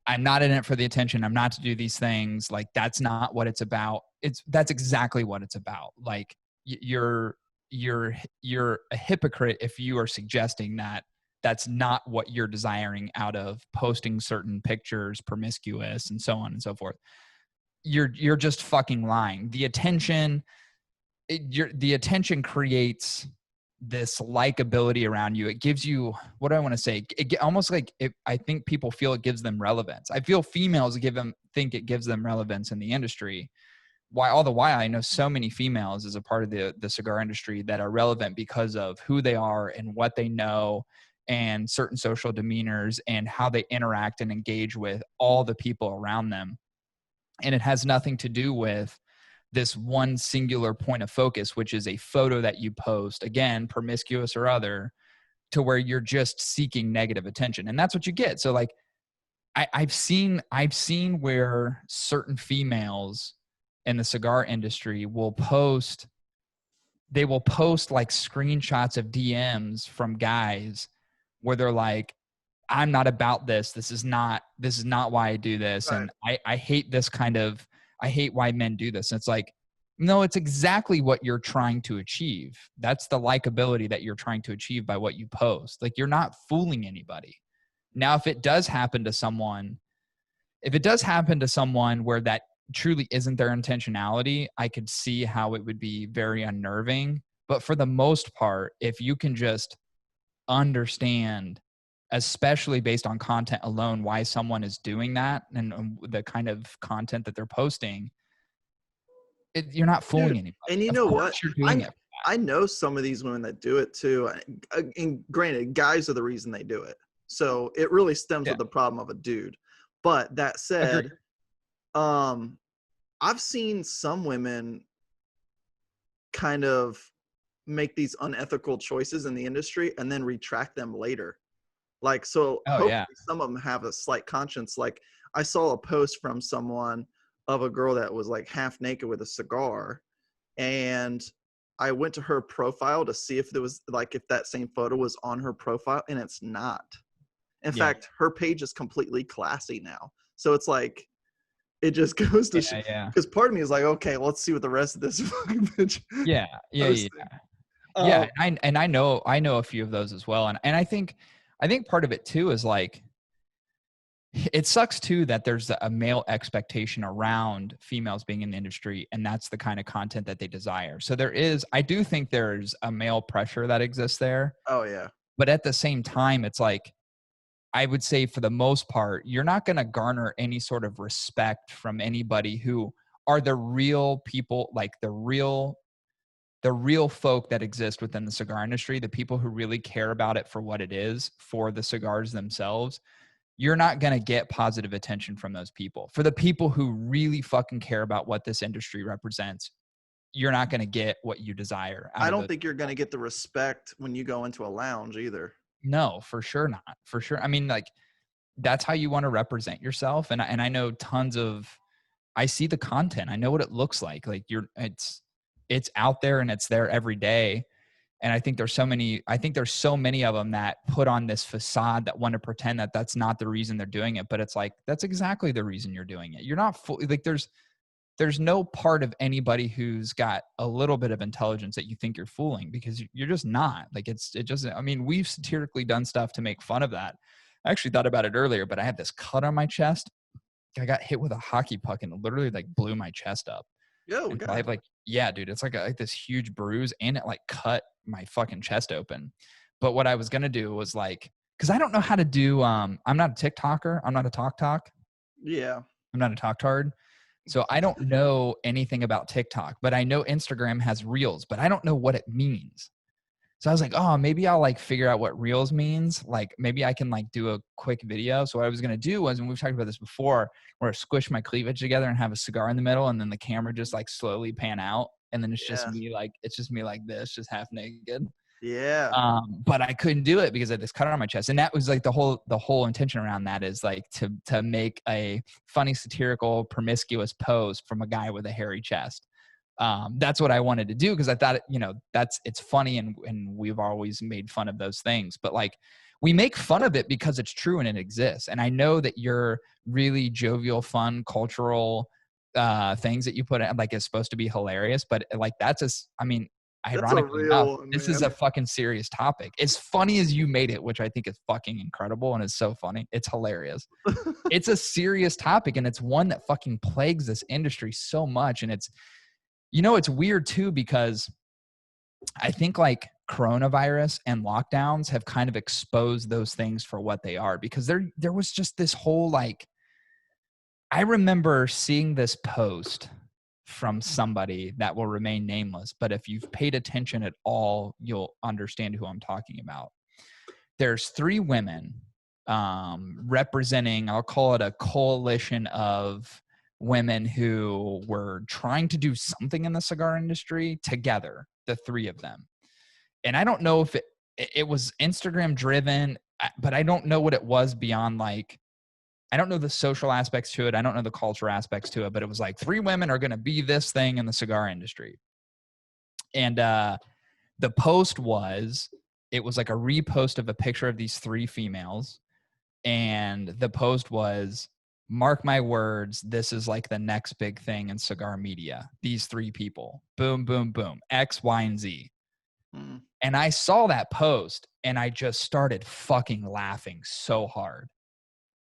I'm not in it for the attention, I'm not to do these things, like that's not what it's about. That's exactly what it's about. Like you're a hypocrite if you are suggesting that that's not what you're desiring out of posting certain pictures, promiscuous, and so on and so forth. You're just fucking lying. The attention creates this likability around you. It gives you, what do I want to say? Almost like I think people feel it gives them relevance. I feel females think it gives them relevance in the industry. All the while I know so many females as a part of the cigar industry that are relevant because of who they are and what they know and certain social demeanors and how they interact and engage with all the people around them. And it has nothing to do with this one singular point of focus, which is a photo that you post, again, promiscuous or other, to where you're just seeking negative attention. And that's what you get. So like I've seen where certain females in the cigar industry will post like screenshots of DMs from guys where they're like, I'm not about this. This is not why I do this. Right. And I hate this I hate why men do this. And it's like, no, it's exactly what you're trying to achieve. That's the likability that you're trying to achieve by what you post. Like, you're not fooling anybody. Now, if it does happen to someone where that truly isn't their intentionality, I could see how it would be very unnerving. But for the most part, if you can just understand, especially based on content alone, why someone is doing that and the kind of content that they're posting, you're not fooling Dude, anybody. and you Of know course what? you're doing it. I know some of these women that do it too. And granted, guys are the reason they do it. So it really stems with the problem of a dude. But that said, I've seen some women kind of make these unethical choices in the industry and then retract them later. Like, so hopefully some of them have a slight conscience. Like, I saw a post from someone of a girl that was like half naked with a cigar, and I went to her profile to see if there was like, if that same photo was on her profile, and it's not. In fact, her page is completely classy now. So it's like, it just goes to because part of me is like, okay, let's see what the rest of this fucking bitch. I know a few of those as well, and I think part of it too is like, it sucks too that there's a male expectation around females being in the industry, and that's the kind of content that they desire. So I do think there's a male pressure that exists there. Oh yeah. But at the same time, it's like, I would say for the most part, you're not going to garner any sort of respect from anybody who are the real people, like the real folk that exist within the cigar industry, the people who really care about it for what it is, for the cigars themselves. You're not going to get positive attention from those people. For the people who really fucking care about what this industry represents, you're not going to get what you desire. I don't think you're going to get the respect when you go into a lounge either. No, for sure not. For sure. I mean, like, that's how you want to represent yourself. And I know I see the content. I know what it looks like. Like, it's out there and it's there every day. And I think there's so many of them that put on this facade that want to pretend that that's not the reason they're doing it. But it's like, that's exactly the reason you're doing it. You're not like, there's no part of anybody who's got a little bit of intelligence that you think you're fooling, because you're just not. Like, I mean, we've satirically done stuff to make fun of that. I actually thought about it earlier, but I had this cut on my chest. I got hit with a hockey puck and it literally like blew my chest up. Yo, I have like, yeah, dude, it's like this huge bruise, and it like cut my fucking chest open. But what I was going to do was like, cause I don't know how to do, I'm not a TikToker. I'm not a talk. Yeah. I'm not a talktard. So I don't know anything about TikTok, but I know Instagram has Reels, but I don't know what it means. So I was like, oh, maybe I'll like figure out what Reels means. Like, maybe I can like do a quick video. So what I was going to do was, and we've talked about this before, where I squish my cleavage together and have a cigar in the middle, and then the camera just like slowly pan out. And then it's just me like this, just half naked. Yeah. But I couldn't do it because of this cut on my chest. And that was like the whole intention around that is like to make a funny, satirical, promiscuous pose from a guy with a hairy chest. That's what I wanted to do, because I thought, it's funny, and we've always made fun of those things. But like, we make fun of it because it's true and it exists. And I know that you're really jovial, fun, cultural things that you put in, like, is supposed to be hilarious, but like, That's a Ironically enough, real one, this is man. a fucking serious topic. As funny as you made it, which I think is fucking incredible and is so funny. It's hilarious. It's a serious topic, and it's one that fucking plagues this industry so much. And it's, it's weird too, because I think like coronavirus and lockdowns have kind of exposed those things for what they are, because there was just this whole like, I remember seeing this post from somebody that will remain nameless, but if you've paid attention at all, you'll understand who I'm talking about. There's 3 women representing, I'll call it a coalition of women who were trying to do something in the cigar industry together, the 3 of them. And I don't know if it was Instagram driven, but I don't know what it was beyond like, I don't know the social aspects to it. I don't know the culture aspects to it, but it was like 3 women are going to be this thing in the cigar industry. And the post it was like a repost of a picture of these 3 females. And the post was, mark my words, this is like the next big thing in cigar media. These 3 people, boom, boom, boom, X, Y, and Z. Mm. And I saw that post and I just started fucking laughing so hard,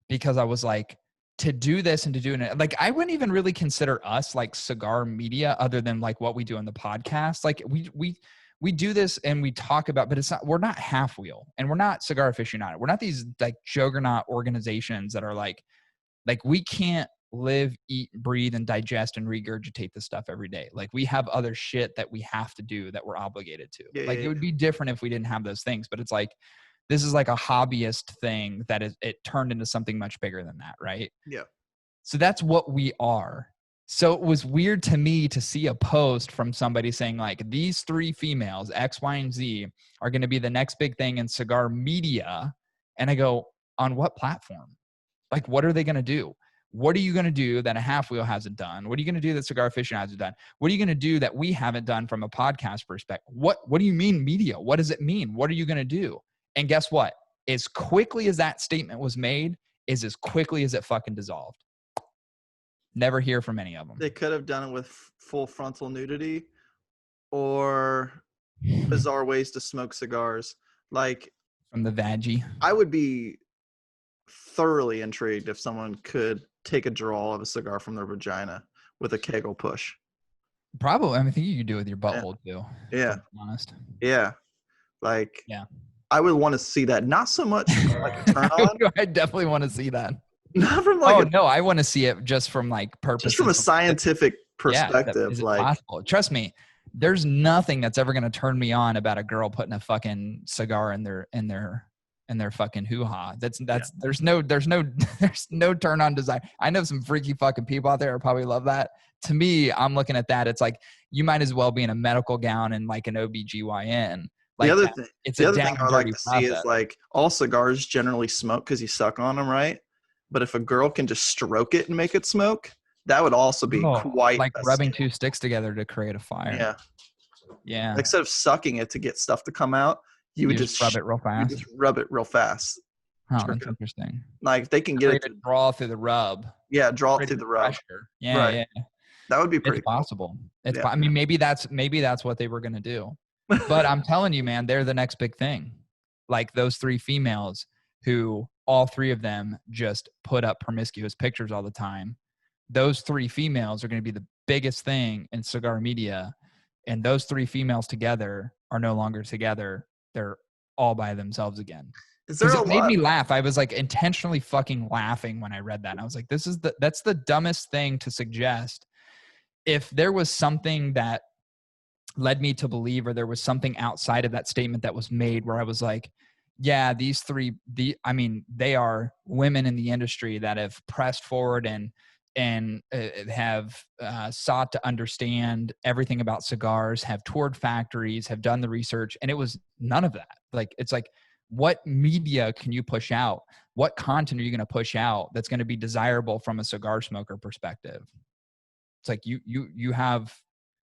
because I was like, to do this and to do it, like, I wouldn't even really consider us like cigar media other than like what we do on the podcast. Like we do this and we talk about, but we're not Half Wheel and we're not Cigar Aficionado. We're not these like juggernaut organizations that are like we can't live, eat, breathe, and digest and regurgitate this stuff every day. Like we have other shit that we have to do that we're obligated to. It would be different if we didn't have those things, but it's like, this is like a hobbyist thing that it turned into something much bigger than that, right? Yeah. So that's what we are. So it was weird to me to see a post from somebody saying like, these 3 females, X, Y, and Z, are going to be the next big thing in cigar media. And I go, on what platform? Like, what are they going to do? What are you going to do that a Half Wheel hasn't done? What are you going to do that Cigar Aficionado hasn't done? What are you going to do that we haven't done from a podcast perspective? What do you mean media? What does it mean? What are you going to do? And guess what? As quickly as that statement was made is as quickly as it fucking dissolved. Never hear from any of them. They could have done it with full frontal nudity or bizarre ways to smoke cigars. Like, from the veggie. I would be thoroughly intrigued if someone could take a draw of a cigar from their vagina with a Kegel push. Probably. I mean, I think you could do it with your butthole too. Yeah. To be honest. Yeah. Like, yeah. I would want to see that. Not so much like a turn on. I definitely want to see that. Not from like no, I want to see it just from like purposes. Just from a scientific perspective. Is it like possible? Trust me, there's nothing that's ever going to turn me on about a girl putting a fucking cigar in their fucking hoo-ha. There's no turn on desire. I know some freaky fucking people out there who probably love that. To me, I'm looking at that. It's like, you might as well be in a medical gown and like an OBGYN. Like the other thing I would like to see is like, all cigars generally smoke because you suck on them, right? But if a girl can just stroke it and make it smoke, that would also be quite like rubbing 2 sticks together to create a fire. Yeah. Yeah. Like, instead of sucking it to get stuff to come out, you would just rub it real fast. Just rub it real fast. Oh, that's interesting. Like, if they can get it to draw through the rub. Yeah, draw it through the rub. Pressure. Yeah, right. Yeah. That would be pretty possible. I mean, maybe that's what they were gonna do. But I'm telling you, man, they're the next big thing. Like those 3 females who all 3 of them just put up promiscuous pictures all the time. Those 3 females are going to be the biggest thing in cigar media. And those 3 females together are no longer together. They're all by themselves again. Because it made me laugh. I was like intentionally fucking laughing when I read that. And I was like, that's the dumbest thing to suggest. If there was something that led me to believe, or there was something outside of that statement that was made where I was like, yeah, these 3, they are women in the industry that have pressed forward and have sought to understand everything about cigars, have toured factories, have done the research. And it was none of that. Like, it's like, what media can you push out? What content are you going to push out that's going to be desirable from a cigar smoker perspective? It's like you have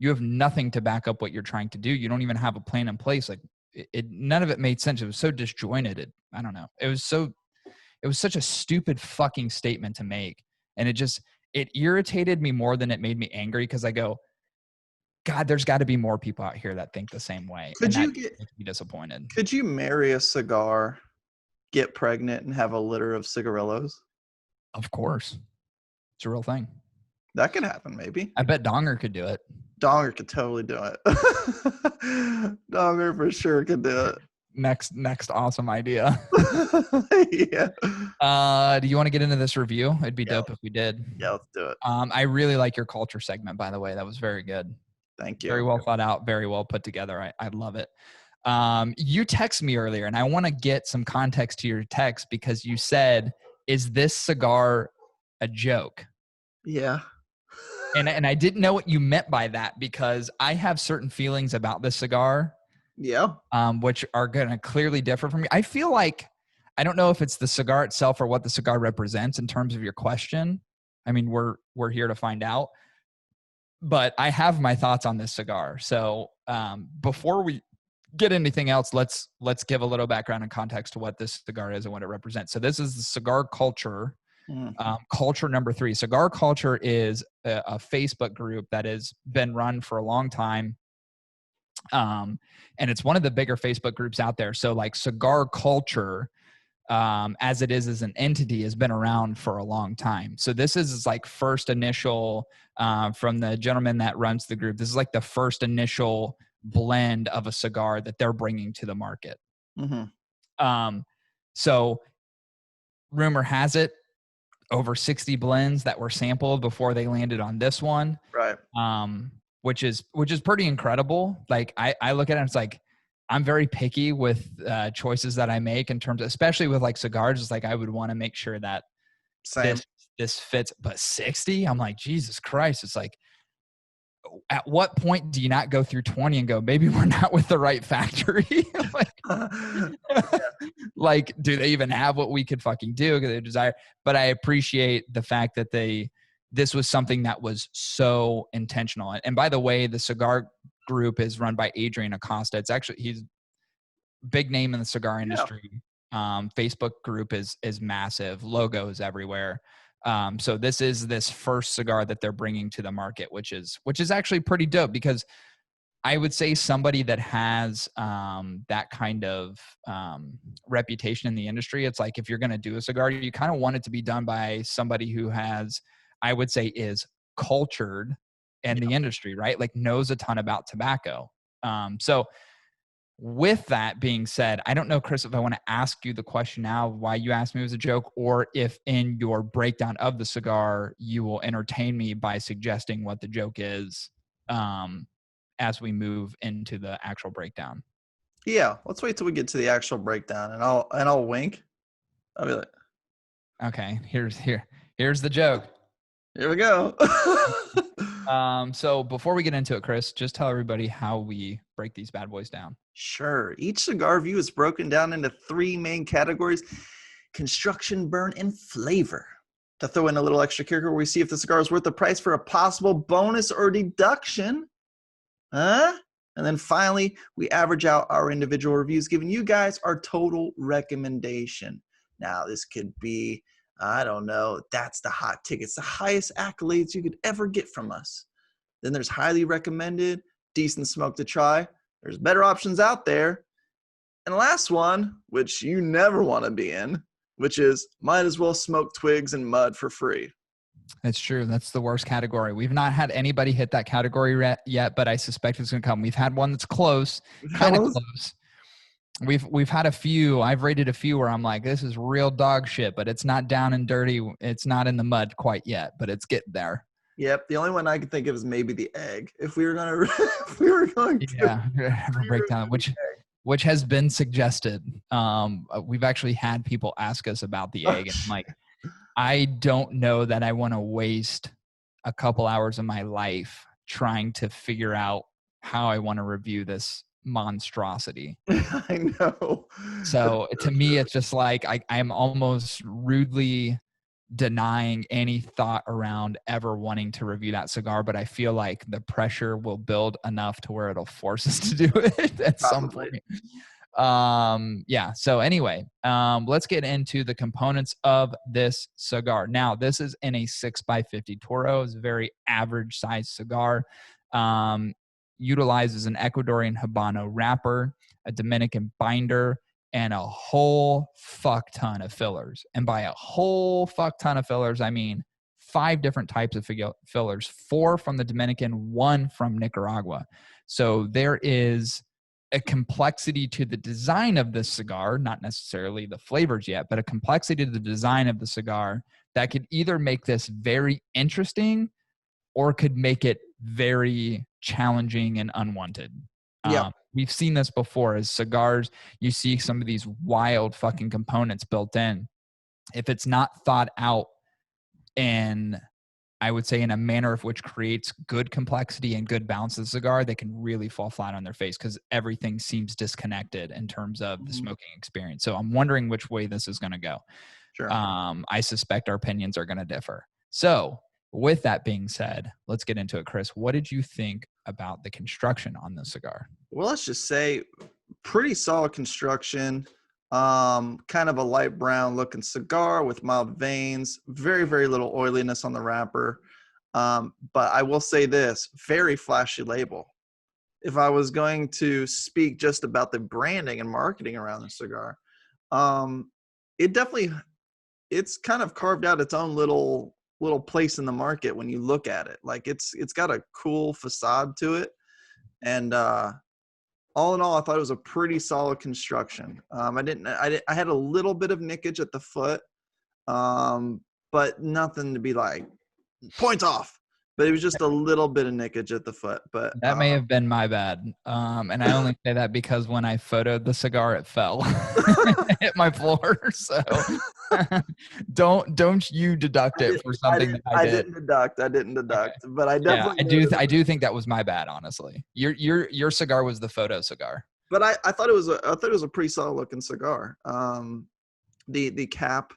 nothing to back up what you're trying to do. You don't even have a plan in place. Like, none of it made sense. It was so disjointed. I don't know. It was such a stupid fucking statement to make. And it irritated me more than it made me angry. Cause I go, God, there's got to be more people out here that think the same way, and that makes me disappointed. Could you marry a cigar, get pregnant, and have a litter of cigarillos? Of course, it's a real thing. That could happen, maybe. I bet Donger could do it. Donger could totally do it. Donger for sure could do it. Next awesome idea. Yeah. Do you want to get into this review? It'd be dope if we did. Yeah, let's do it. I really like your culture segment, by the way. That was very good. Thank you. Very well thought out, very well put together. I love it. You texted me earlier, and I want to get some context to your text because you said, "Is this cigar a joke?" Yeah. And I didn't know what you meant by that because I have certain feelings about this cigar. Yeah. Which are going to clearly differ from me. I feel like, I don't know if it's the cigar itself or what the cigar represents in terms of your question. I mean, we're here to find out. But I have my thoughts on this cigar. So before we get anything else, let's give a little background and context to what this cigar is and what it represents. So this is the Cigar Culture. Culture number 3. Cigar Culture is a Facebook group that has been run for a long time. And it's one of the bigger Facebook groups out there. So like Cigar Culture, as it is as an entity, has been around for a long time. So this is like first initial from the gentleman that runs the group. This is like the first initial blend of a cigar that they're bringing to the market. So rumor has it, over 60 blends that were sampled before they landed on this one. Right. Which is pretty incredible. Like I look at it and it's like, I'm very picky with choices that I make in terms of, especially with like cigars. It's like, I would want to make sure that this fits, but 60, I'm like, Jesus Christ. It's like, at what point do you not go through 20 and go, maybe we're not with the right factory? Like, do they even have what we could fucking do? Because they desire, but I appreciate the fact that this was something that was so intentional. And by the way, the cigar group is run by Adrian Acosta. It's actually, he's big name in the cigar industry. Facebook group is massive, logos everywhere. So this first cigar that they're bringing to the market, which is actually pretty dope, because I would say somebody that has that kind of reputation in the industry, it's like, if you're going to do a cigar, you kind of want it to be done by somebody who has, I would say, is cultured in the industry, right? Like knows a ton about tobacco. So with that being said, I don't know, Chris, if I want to ask you the question now, why you asked me it was a joke, or if in your breakdown of the cigar, you will entertain me by suggesting what the joke is as we move into the actual breakdown. Yeah, let's wait till we get to the actual breakdown, and I'll wink. I'll be like, okay, here's the joke. Here we go. So before we get into it, Chris, just tell everybody how we break these bad boys down. Sure. Each cigar review is broken down into 3 main categories: construction, burn, and flavor. To throw in a little extra kicker, we see if the cigar is worth the price for a possible bonus or deduction. And then finally, we average out our individual reviews, giving you guys our total recommendation. Now, this could be, I don't know, that's the hot tickets, the highest accolades you could ever get from us. Then there's highly recommended, decent smoke to try. There's better options out there. And last one, which you never want to be in, which is might as well smoke twigs and mud for free. That's true. That's the worst category. We've not had anybody hit that category yet, but I suspect it's going to come. We've had one that's close, kind of close. We've had a few. I've rated a few where I'm like, this is real dog shit, but it's not down and dirty. It's not in the mud quite yet, but it's getting there. Yep. The only one I could think of is maybe the egg. If we were going to break down, which has been suggested. We've actually had people ask us about the egg, and I'm like, I don't know that I want to waste a couple hours of my life trying to figure out how I want to review this monstrosity. I know. So to me, it's just like I'm almost rudely denying any thought around ever wanting to review that cigar, but I feel like the pressure will build enough to where it'll force us to do it at some point. So anyway, let's get into the components of this cigar. Now, this is in a 6x50 Toro. It's a very average size cigar. utilizes an Ecuadorian Habano wrapper, a Dominican binder, and a whole fuck ton of fillers. And by a whole fuck ton of fillers, I mean 5 different types of fillers, 4 from the Dominican, 1 from Nicaragua. So there is a complexity to the design of this cigar, not necessarily the flavors yet, but a complexity to the design of the cigar that could either make this very interesting or could make it very challenging and unwanted. Yeah. We've seen this before as cigars. You see some of these wild fucking components built in. If it's not thought out in, I would say, in a manner of which creates good complexity and good balance to the cigar, they can really fall flat on their face because everything seems disconnected in terms of the smoking experience. So I'm wondering which way this is going to go. Sure. I suspect our opinions are going to differ. So with that being said, let's get into it. Chris, what did you think about the construction on the cigar? Well, let's just say pretty solid construction. Kind of a light brown looking cigar with mild veins, very, very little oiliness on the wrapper. But I will say this, very flashy label. If I was going to speak just about the branding and marketing around the cigar, it's kind of carved out its own little place in the market when you look at it. Like it's got a cool facade to it. And all in all, I thought it was a pretty solid construction. I had a little bit of nickage at the foot, but nothing to be like points off. But it was just a little bit of nickage at the foot. But that may have been my bad. And I only say that because when I photoed the cigar, it fell. It hit my floor. So don't you deduct it for something that I did. I didn't deduct. Okay. But I definitely I do think that was my bad, honestly. Your cigar was the photo cigar. But I thought it was a pretty solid looking cigar. The cap,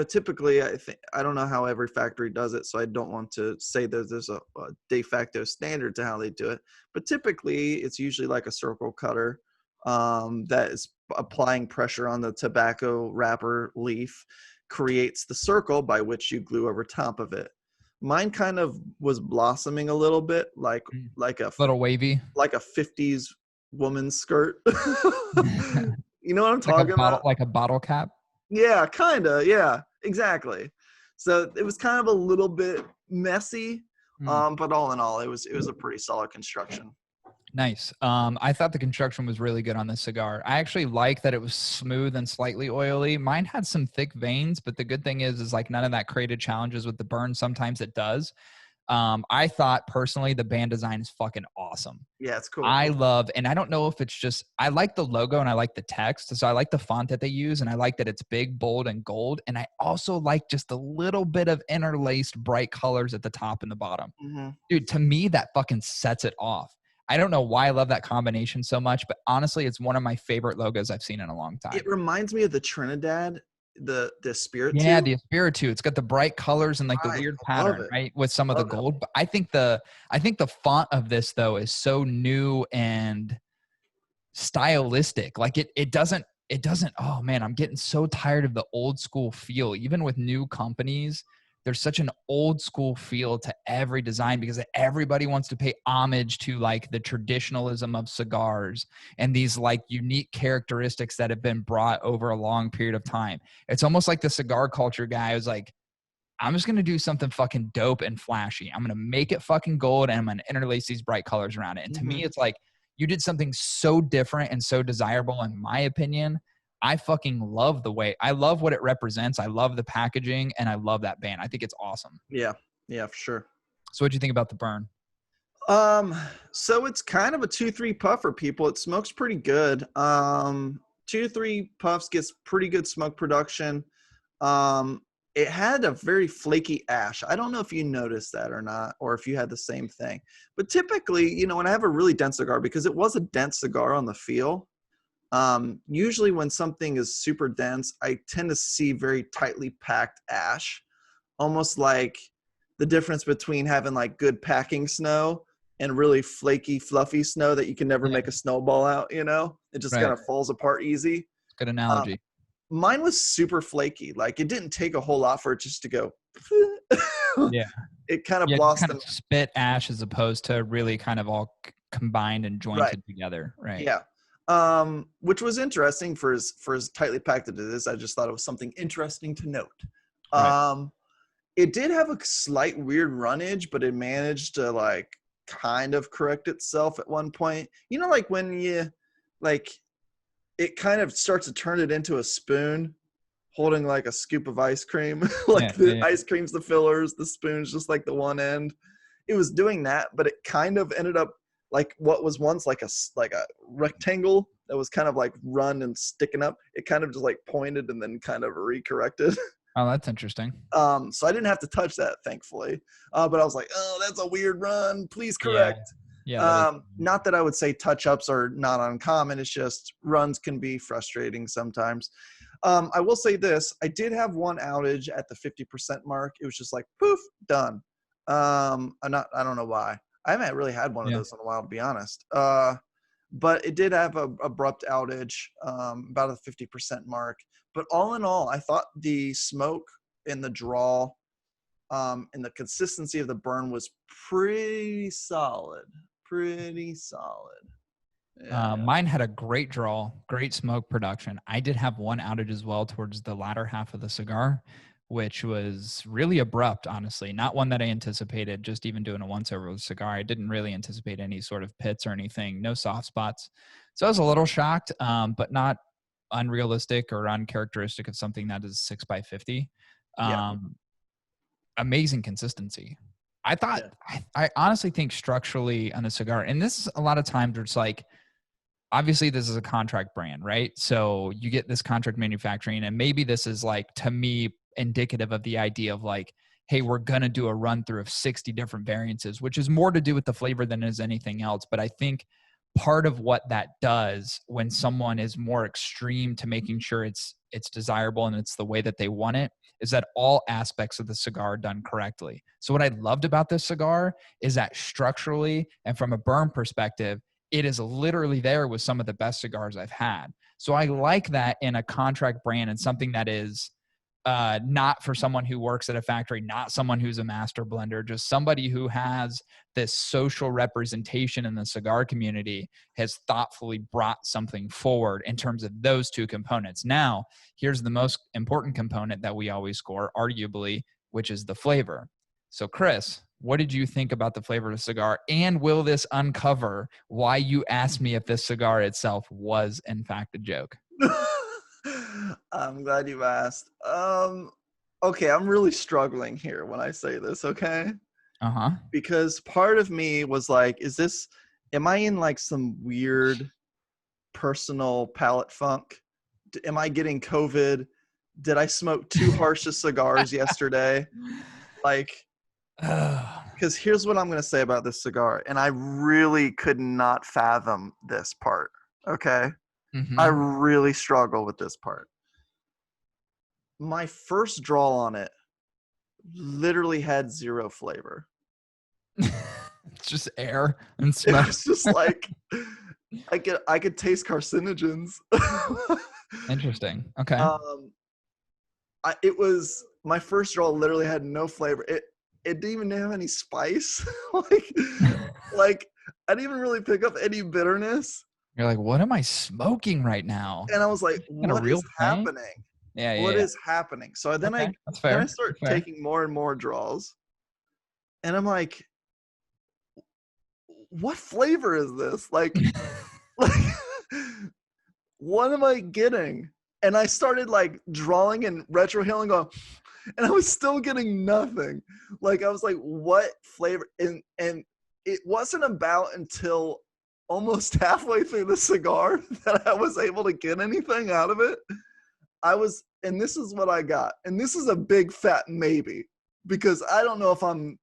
typically I don't know how every factory does it, so I don't want to say that there's a de facto standard to how they do it. But typically it's usually like a circle cutter that is applying pressure on the tobacco wrapper leaf, creates the circle by which you glue over top of it. Mine kind of was blossoming a little bit, like a little wavy, like a 50s woman's skirt. You know what I'm talking about? Like a bottle cap. Yeah, kind of. Yeah, exactly. So it was kind of a little bit messy, but all in all, it was a pretty solid construction. Nice. I thought the construction was really good on this cigar. I actually like that it was smooth and slightly oily. Mine had some thick veins, but the good thing is like none of that created challenges with the burn. Sometimes it does. I thought personally the band design is fucking awesome. Yeah, it's cool. I love, and I don't know if it's just, I like the logo and I like the text. So I like the font that they use and I like that it's big, bold, and gold. And I also like just a little bit of interlaced bright colors at the top and the bottom. Mm-hmm. Dude, to me, that fucking sets it off. I don't know why I love that combination so much, but honestly, it's one of my favorite logos I've seen in a long time. It reminds me of the Trinidad, the Spirit. Yeah, the Espiritu. It's got the bright colors and like the weird pattern, right? With some of the gold. But I think the font of this though is so new and stylistic. Like it doesn't, oh man, I'm getting so tired of the old school feel. Even with new companies, there's such an old school feel to every design because everybody wants to pay homage to like the traditionalism of cigars and these like unique characteristics that have been brought over a long period of time. It's almost like the cigar culture guy was like, I'm just going to do something fucking dope and flashy. I'm going to make it fucking gold and I'm going to interlace these bright colors around it. And to me, it's like you did something so different and so desirable in my opinion. I fucking love I love what it represents. I love the packaging and I love that band. I think it's awesome. Yeah. Yeah, for sure. So what'd you think about the burn? So it's kind of a 2-3 puff for people. It smokes pretty good. 2 to 3 puffs gets pretty good smoke production. It had a very flaky ash. I don't know if you noticed that or not, or if you had the same thing, but typically, when I have a really dense cigar, because it was a dense cigar on the feel, usually when something is super dense, I tend to see very tightly packed ash, almost like the difference between having like good packing snow and really flaky, fluffy snow that you can never make a snowball out, it just kind of falls apart easy. Good analogy. Mine was super flaky. Like it didn't take a whole lot for it just to go. Yeah. It kind of blossomed. Kind of spit ash as opposed to really kind of all combined and Right. jointed together. Right. Yeah. Which was interesting for as tightly packed as it is. I just thought it was something interesting to note. Right. It did have a slight weird runnage, but it managed to like kind of correct itself at one point. You know, like when you like it kind of starts to turn it into a spoon holding like a scoop of ice cream. Yeah. Like the Yeah. ice cream's the fillers, the spoon's just like the one end. It was doing that, but it kind of ended up like what was once like a rectangle that was kind of like run and sticking up. It kind of just like pointed and then kind of recorrected. Oh, that's interesting. So I didn't have to touch that, thankfully. But I was like, oh, that's a weird run. Please Yeah. correct. Yeah. That is. Not that I would say touch-ups are not uncommon. It's just runs can be frustrating sometimes. I will say this. I did have one outage at the 50% mark. It was just like, poof, done. I don't know why. I haven't really had one of Yeah. those in a while, to be honest. But it did have a abrupt outage, about a 50% mark. But all in all, I thought the smoke and the draw and the consistency of the burn was pretty solid. Pretty solid. Yeah. Mine had a great draw, great smoke production. I did have one outage as well towards the latter half of the cigar, which was really abrupt, honestly. Not one that I anticipated, just even doing a once over with a cigar. I didn't really anticipate any sort of pits or anything, no soft spots. So I was a little shocked, but not unrealistic or uncharacteristic of something that is 6x50. Yeah. Amazing consistency. I thought, Yeah. I honestly think structurally on a cigar, and this is a lot of times where it's like, obviously this is a contract brand, right? So you get this contract manufacturing, and maybe this is like, to me, indicative of the idea of like, hey, we're going to do a run through of 60 different variances, which is more to do with the flavor than is anything else. But I think part of what that does when someone is more extreme to making sure it's desirable and it's the way that they want it, is that all aspects of the cigar are done correctly. So what I loved about this cigar is that structurally and from a burn perspective, it is literally there with some of the best cigars I've had. So I like that in a contract brand and something that is not for someone who works at a factory, not someone who's a master blender, just somebody who has this social representation in the cigar community has thoughtfully brought something forward in terms of those two components. Now, here's the most important component that we always score, arguably, which is the flavor. So, Chris, what did you think about the flavor of the cigar? And will this uncover why you asked me if this cigar itself was, in fact, a joke? I'm glad you asked. Okay, I'm really struggling here when I say this, okay? Uh-huh. Because part of me was like, am I in like some weird personal palate funk? Am I getting COVID? Did I smoke too harsh of cigars yesterday? Like, because here's what I'm going to say about this cigar, and I really could not fathom this part, okay? I Mm-hmm. really struggle with this part. My first draw on it literally had zero flavor. It's just air and It smoke. was just like I could taste carcinogens. Interesting. Okay. It was my first draw literally had no flavor. It didn't even have any spice. like I didn't even really pick up any bitterness. You're like, what am I smoking right now? And I was like, Is that a what real is thing? happening? Yeah, yeah, What yeah. is happening? So then Okay, that's I fair. start That's fair. taking more and more draws. And I'm like, what flavor is this? Like what am I getting? And I started like drawing and retrohaling going, and I was still getting nothing. Like I was like, what flavor? And it wasn't about until almost halfway through the cigar that I was able to get anything out of it. And this is what I got. And this is a big fat maybe, because I don't know if I'm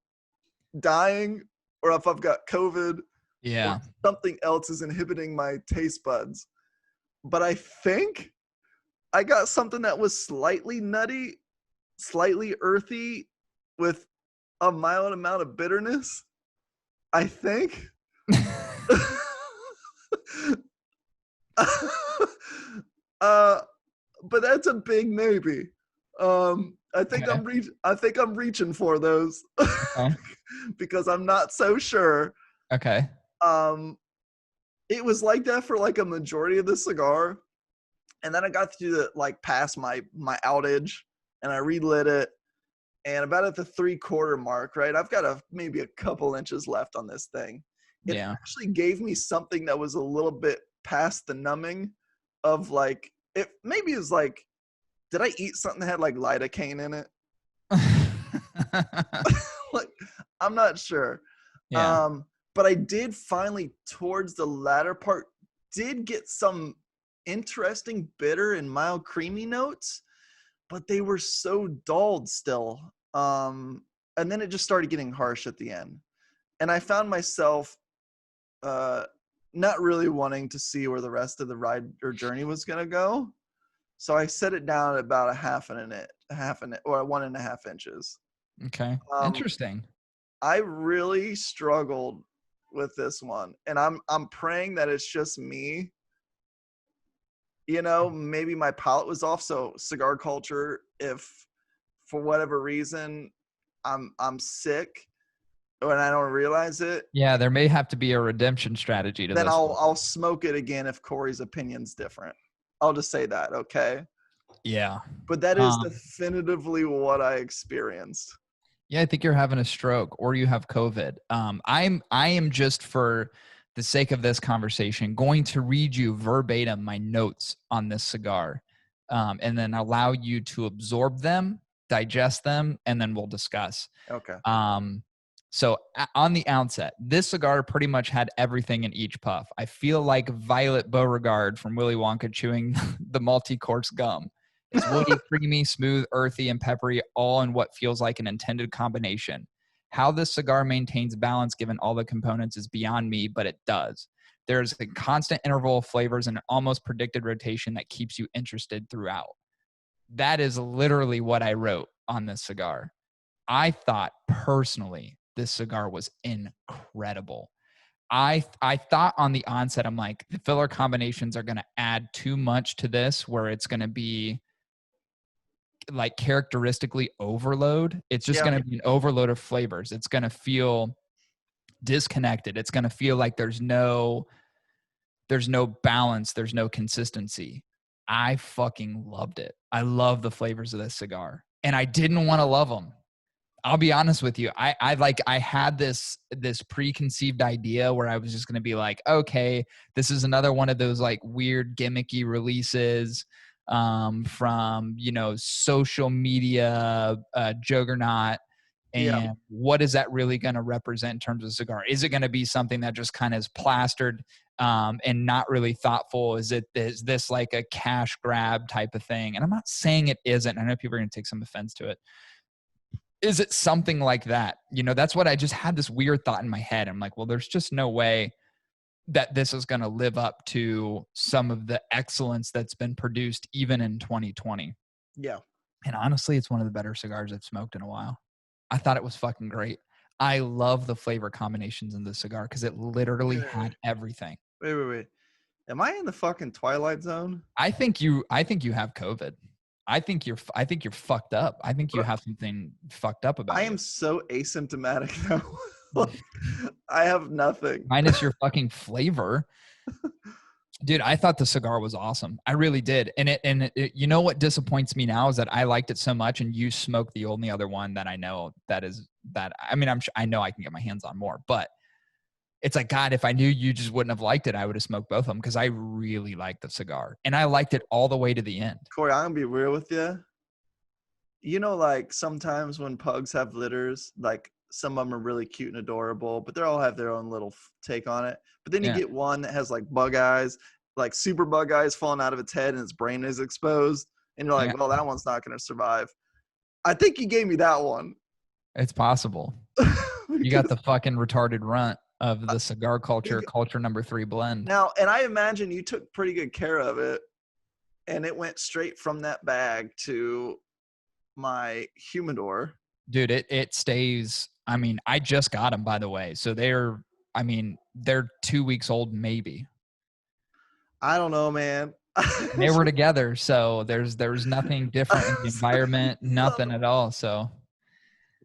dying or if I've got COVID or Yeah. something else is inhibiting my taste buds. But I think I got something that was slightly nutty, slightly earthy, with a mild amount of bitterness. I think. But that's a big maybe. I think Okay. I think I'm reaching for those Okay. because I'm not so sure. Okay. it was like that for like a majority of the cigar. And then I got to the like past my outage and I relit it. And about at the 3/4 mark, right? I've got maybe a couple inches left on this thing. It Yeah. actually gave me something that was a little bit past the numbing of like it maybe it was like, did I eat something that had like lidocaine in it? Like, I'm not sure. Yeah. But I did finally towards the latter part did get some interesting bitter and mild creamy notes, but they were so dulled still. And then it just started getting harsh at the end. And I found myself uh, not really wanting to see where the rest of the ride or journey was going to go. So I set it down at about a half an inch, or 1.5 inches. Okay. Um, Interesting. I really struggled with this one, and I'm praying that it's just me. You know, maybe my palate was off. So Cigar Culture, if for whatever reason I'm sick and I don't realize it, Yeah, there may have to be a redemption strategy to then this one. I'll smoke it again if Corey's opinion's different. I'll just say that, okay? Yeah. But that is Um, definitively what I experienced. yeah, I think you're having a stroke or you have COVID. I am just for the sake of this conversation going to read you verbatim my notes on this cigar, and then allow you to absorb them, digest them, and then we'll discuss. Okay. So on the outset, this cigar pretty much had everything in each puff. I feel like Violet Beauregard from Willy Wonka chewing the multi-course gum. It's woody, creamy, smooth, earthy, and peppery, all in what feels like an intended combination. How this cigar maintains balance given all the components is beyond me, but it does. There's a constant interval of flavors and an almost predicted rotation that keeps you interested throughout. That is literally what I wrote on this cigar. I thought personally this cigar was incredible. I thought on the onset, I'm like, the filler combinations are going to add too much to this where it's going to be like characteristically overload. It's just Yeah. going to be an overload of flavors. It's going to feel disconnected. It's going to feel like there's no balance, there's no consistency. I fucking loved it. I love the flavors of this cigar. And I didn't want to love them. I'll be honest with you. I had this preconceived idea where I was just going to be like, okay, this is another one of those like weird gimmicky releases from, you know, social media juggernaut. Yeah. And what is that really going to represent in terms of cigar? Is it going to be something that just kind of is plastered and not really thoughtful? Is this like a cash grab type of thing? And I'm not saying it isn't. I know people are going to take some offense to it. Is it something like that? You know, that's what I just had this weird thought in my head. I'm like, well, there's just no way that this is going to live up to some of the excellence that's been produced even in 2020. Yeah. And honestly, it's one of the better cigars I've smoked in a while. I thought it was fucking great. I love the flavor combinations in this cigar because it literally had everything. Wait. Am I in the fucking Twilight Zone? I think you have COVID. I think you're fucked up. I think you have something fucked up about I you. am so asymptomatic though. Like, I have nothing. Minus your fucking flavor. Dude, I thought the cigar was awesome. I really did. And it, you know what disappoints me now is that I liked it so much and you smoked the only other one that I know that I mean, I know I can get my hands on more, but it's like, God, if I knew you just wouldn't have liked it, I would have smoked both of them because I really liked the cigar and I liked it all the way to the end. Corey, I'm gonna be real with you. You know, like sometimes when pugs have litters, like some of them are really cute and adorable, but they all have their own little take on it. But then you Yeah. get one that has like bug eyes, like super bug eyes falling out of its head and its brain is exposed. And you're like, Yeah. well, that one's not going to survive. I think you gave me that one. It's possible. You got the fucking retarded runt of the Cigar Culture number 3 blend. Now, and I imagine you took pretty good care of it and it went straight from that bag to my humidor. Dude, it stays. I mean, I just got them, by the way. So they're 2 weeks old, maybe. I don't know, man. They were together, so there's nothing different in the environment, nothing at all. So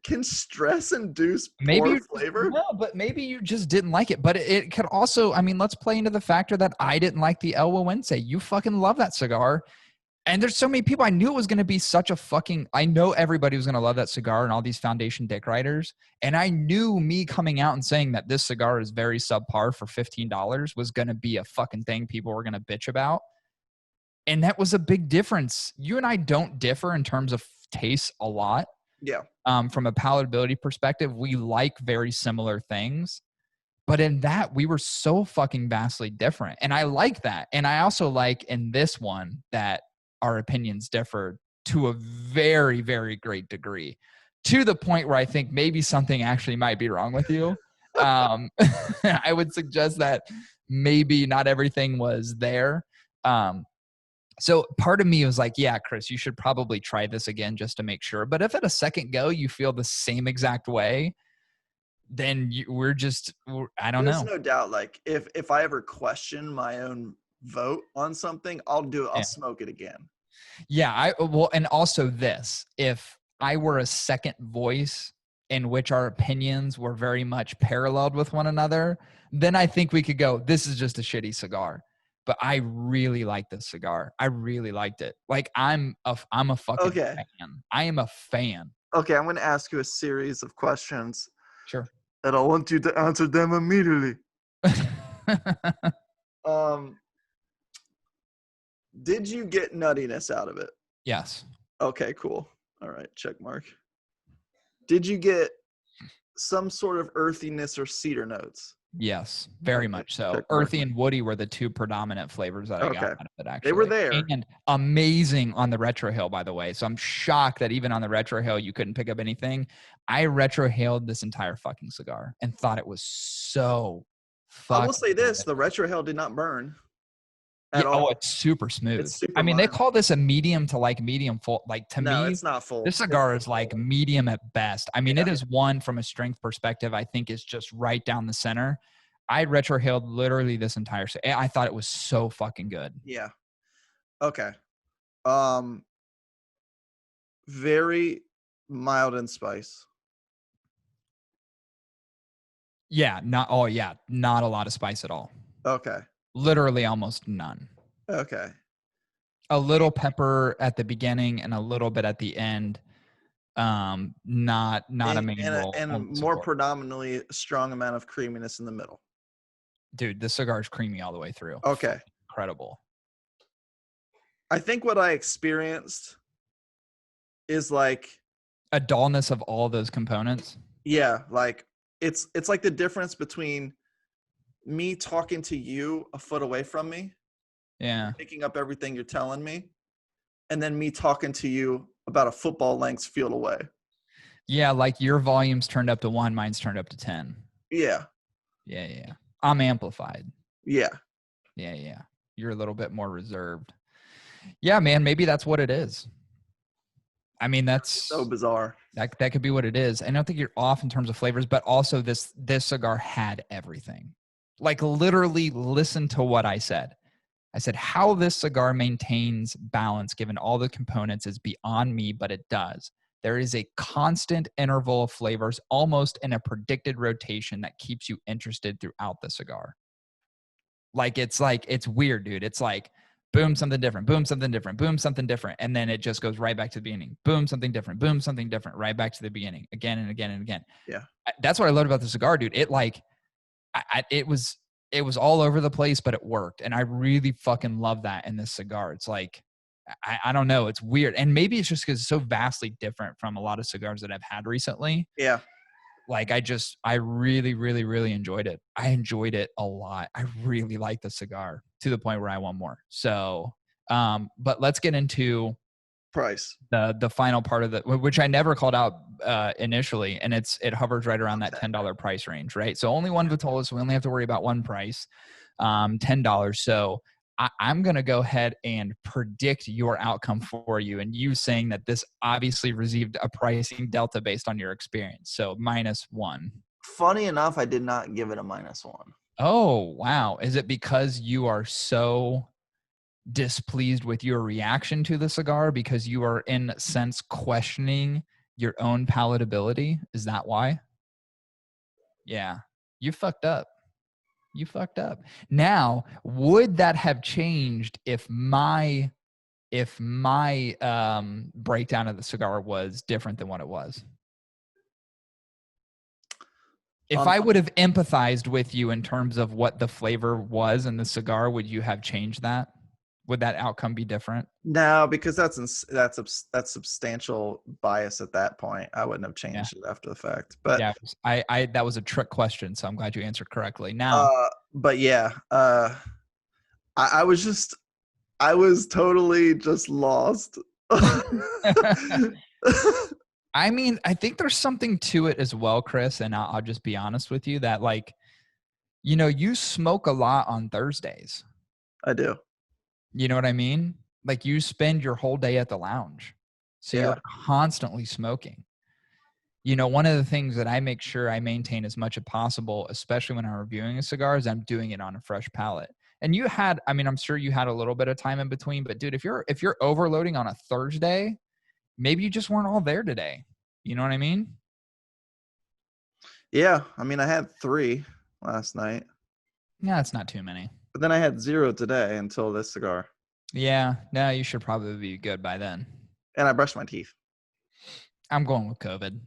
Can stress induce Maybe poor you just, flavor? no, but maybe you just didn't like it. But it could also, I mean, let's play into the factor that I didn't like the El Wawente. You fucking love that cigar. And there's so many people. I knew it was going to be such a fucking, I know everybody was going to love that cigar and all these foundation dick writers. And I knew me coming out and saying that this cigar is very subpar for $15 was going to be a fucking thing people were going to bitch about. And that was a big difference. You and I don't differ in terms of taste a lot. Yeah. From a palatability perspective, we like very similar things. But in that, we were so fucking vastly different. And I like that. And I also like in this one that our opinions differ to a very, very great degree, to the point where I think maybe something actually might be wrong with you. I would suggest that maybe not everything was there. So part of me was like, yeah, Chris, you should probably try this again just to make sure. But if at a second go you feel the same exact way, then I don't There's know. no doubt. Like if I ever question my own vote on something, I'll do it. I'll Yeah. smoke it again. Yeah, well, and also this, if I were a second voice in which our opinions were very much paralleled with one another, then I think we could go, this is just a shitty cigar. But I really like this cigar. I really liked it. Like I'm a fucking fan. I am a fan. Okay, I'm going to ask you a series of questions. Sure. And I want you to answer them immediately. Did you get nuttiness out of it? Yes. Okay, cool. All right, check mark. Did you get some sort of earthiness or cedar notes? Yes, very Okay, much so. check mark. Earthy and woody were the two predominant flavors that I got out of it, actually. They were there. And amazing on the Retro Hill, by the way. So I'm shocked that even on the Retro Hill, you couldn't pick up anything. I retro hailed this entire fucking cigar and thought it was so fucking I will say this, good. the Retro Hill did not burn Yeah, at all. oh, it's super smooth. It's super I mean, they mild. call this a medium to like medium full. Like to No, me, it's not full. this cigar is like medium at best. I mean, Yeah. it is one from a strength perspective, I think is just right down the center. I retrohaled literally this entire. I thought it was so fucking good. Yeah. Okay. Very mild in spice. Yeah, not a lot of spice at all. Okay. Literally almost none. Okay. A little pepper at the beginning and a little bit at the end. Not a main role. And more predominantly a strong amount of creaminess in the middle. Dude, this cigar is creamy all the way through. Okay. Incredible. I think what I experienced is like a dullness of all those components. Yeah, like it's like the difference between me talking to you a foot away from me, picking up everything you're telling me, and then me talking to you about a football length field away. Yeah, like your volume's turned up to 1, mine's turned up to 10. Yeah. I'm amplified. Yeah. You're a little bit more reserved. Yeah, man, maybe that's what it is. I mean, that's so bizarre. That could be what it is. I don't think you're off in terms of flavors, but also this cigar had everything. Like literally listen to what I said. I said, how this cigar maintains balance given all the components is beyond me, but it does. There is a constant interval of flavors, almost in a predicted rotation that keeps you interested throughout the cigar. It's weird, dude. It's like, boom, something different, boom, something different, boom, something different. And then it just goes right back to the beginning. Boom, something different, boom, something different, right back to the beginning, again and again and again. Yeah. That's what I loved about the cigar, dude. It was all over the place, but it worked. And I really fucking love that in this cigar. It's like, I don't know. It's weird. And maybe it's just because it's so vastly different from a lot of cigars that I've had recently. Yeah. Like I really, really, really enjoyed it. I enjoyed it a lot. I really like the cigar to the point where I want more. So, but let's get into price. The final part of which I never called out initially, and it hovers right around that $10 price range, right? So only one Vitola, so we only have to worry about one price, $10. So I'm going to go ahead and predict your outcome for you, and you saying that this obviously received a pricing delta based on your experience. So -1. Funny enough, I did not give it a -1. Oh, wow. Is it because you are so displeased with your reaction to the cigar, because you are in a sense questioning Your own palatability? Is that why? Yeah. You fucked up. You fucked up. Now, would that have changed if my breakdown of the cigar was different than what it was? If I would have empathized with you in terms of what the flavor was in the cigar, would you have changed that? Would that outcome be different? No, because that's substantial bias at that point. I wouldn't have Yeah. changed it after the fact. But Yeah, I that was a trick question, so I'm glad you answered correctly. Now, but yeah, I was totally just lost. I mean, I think there's something to it as well, Chris, and I'll just be honest with you that, like, you know, you smoke a lot on Thursdays. I do. You know what I mean? Like, you spend your whole day at the lounge. So Yeah. you're constantly smoking. You know, one of the things that I make sure I maintain as much as possible, especially when I'm reviewing a cigar, is I'm doing it on a fresh palate. And you had, I mean, I'm sure you had a little bit of time in between, but dude, if you're overloading on a Thursday, maybe you just weren't all there today. You know what I mean? Yeah. I mean, I had 3 last night, Yeah, it's not too many. but then I had 0 today until this cigar. Yeah, no, you should probably be good by then. And I brushed my teeth. I'm going with COVID.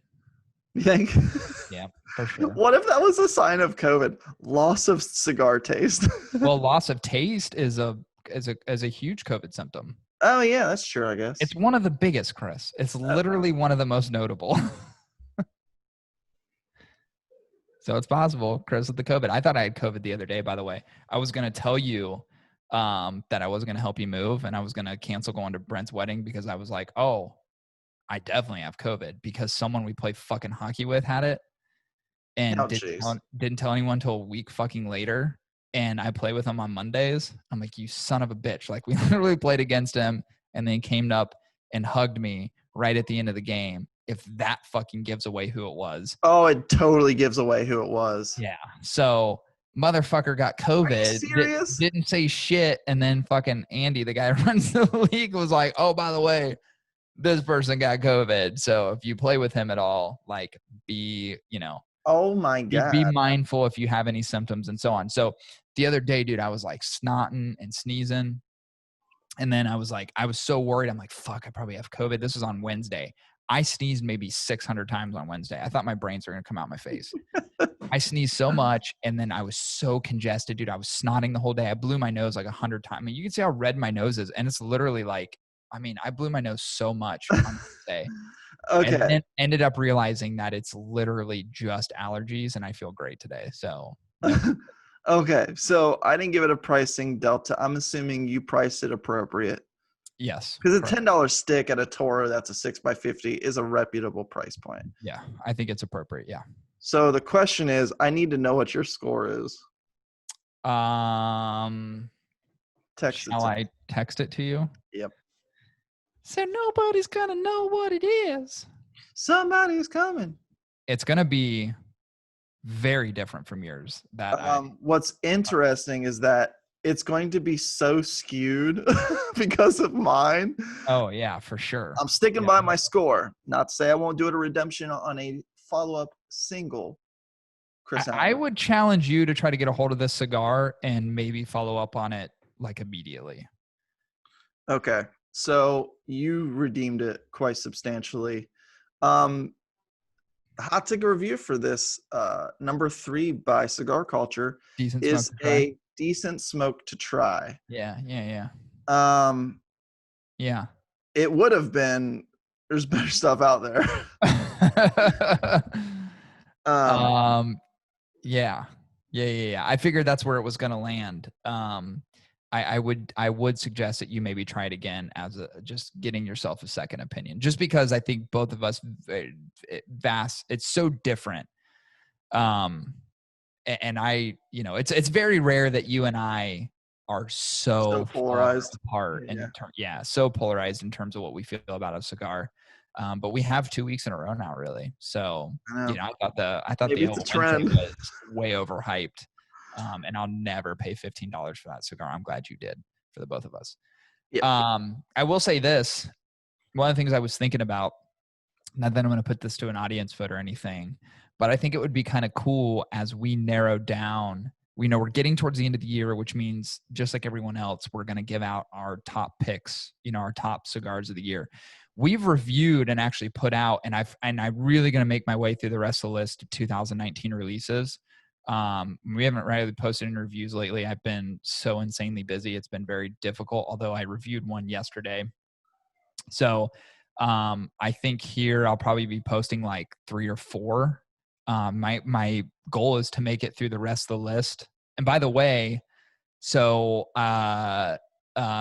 You think? Yeah, for sure. What if that was a sign of COVID? Loss of cigar taste. Well, loss of taste is a huge COVID symptom. Oh yeah, that's true, I guess. It's one of the biggest, Chris. It's literally one of the most notable. So it's possible, Chris, with the COVID. I thought I had COVID the other day, by the way. I was going to tell you that I was going to help you move, and I was going to cancel going to Brent's wedding because I was like, oh, I definitely have COVID because someone we play fucking hockey with had it and didn't tell anyone until a week fucking later. And I play with him on Mondays. I'm like, you son of a bitch. Like, we literally played against him, and then he came up and hugged me right at the end of the game. If that fucking gives away who it was. Oh, it totally gives away who it was. Yeah. So motherfucker got COVID. Are you serious? Didn't say shit. And then fucking Andy, the guy who runs the league, was like, oh, by the way, this person got COVID. So if you play with him at all, like, be, you know, oh my God, be mindful if you have any symptoms and so on. So the other day, dude, I was like snotting and sneezing. And then I was so worried. I'm like, fuck, I probably have COVID. This was on Wednesday. I sneezed maybe 600 times on Wednesday. I thought my brains were going to come out my face. I sneezed so much, and then I was so congested, dude. I was snotting the whole day. I blew my nose like 100 times. I mean, you can see how red my nose is, and it's literally like, I mean, I blew my nose so much on Wednesday. Okay. And then ended up realizing that it's literally just allergies, and I feel great today. So, okay. So I didn't give it a pricing delta. I'm assuming you priced it appropriate. Yes. Because a $10 stick at a Toro that's a 6x50 is a reputable price point. Yeah, I think it's appropriate. Yeah. So the question is, I need to know what your score is. Shall I text it to you? Yep. So nobody's gonna know what it is. Somebody's coming. It's gonna be very different from yours. What's interesting is that it's going to be so skewed because of mine. Oh yeah, for sure. I'm sticking by my score. Not to say I won't do it a redemption on a follow-up single. Chris, I would challenge you to try to get a hold of this cigar and maybe follow up on it like immediately. Okay. So you redeemed it quite substantially. Hot take review for this number 3 by Cigar Culture is a decent smoke to try. Yeah. Yeah. It would have been. There's better stuff out there. Yeah. I figured that's where it was going to land. I would suggest that you maybe try it again as just getting yourself a second opinion, just because I think both of us it's so different. And I, you know, it's very rare that you and I are so polarized apart so polarized in terms of what we feel about a cigar. But we have 2 weeks in a row now, really. So, you know, I thought the trend was way overhyped. And I'll never pay $15 for that cigar. I'm glad you did for the both of us. Yeah. I will say this. One of the things I was thinking about Not that I'm going to put this to an audience vote or anything, but I think it would be kind of cool as we narrow down. We know we're getting towards the end of the year, which means just like everyone else, we're going to give out our top picks, our top cigars of the year. We've reviewed and actually put out, and I'm really going to make my way through the rest of the list of 2019 releases. We haven't really posted any reviews lately. I've been so insanely busy. It's been very difficult, although I reviewed one yesterday. So I think here I'll probably be posting like 3 or 4. My goal is to make it through the rest of the list. And by the way, so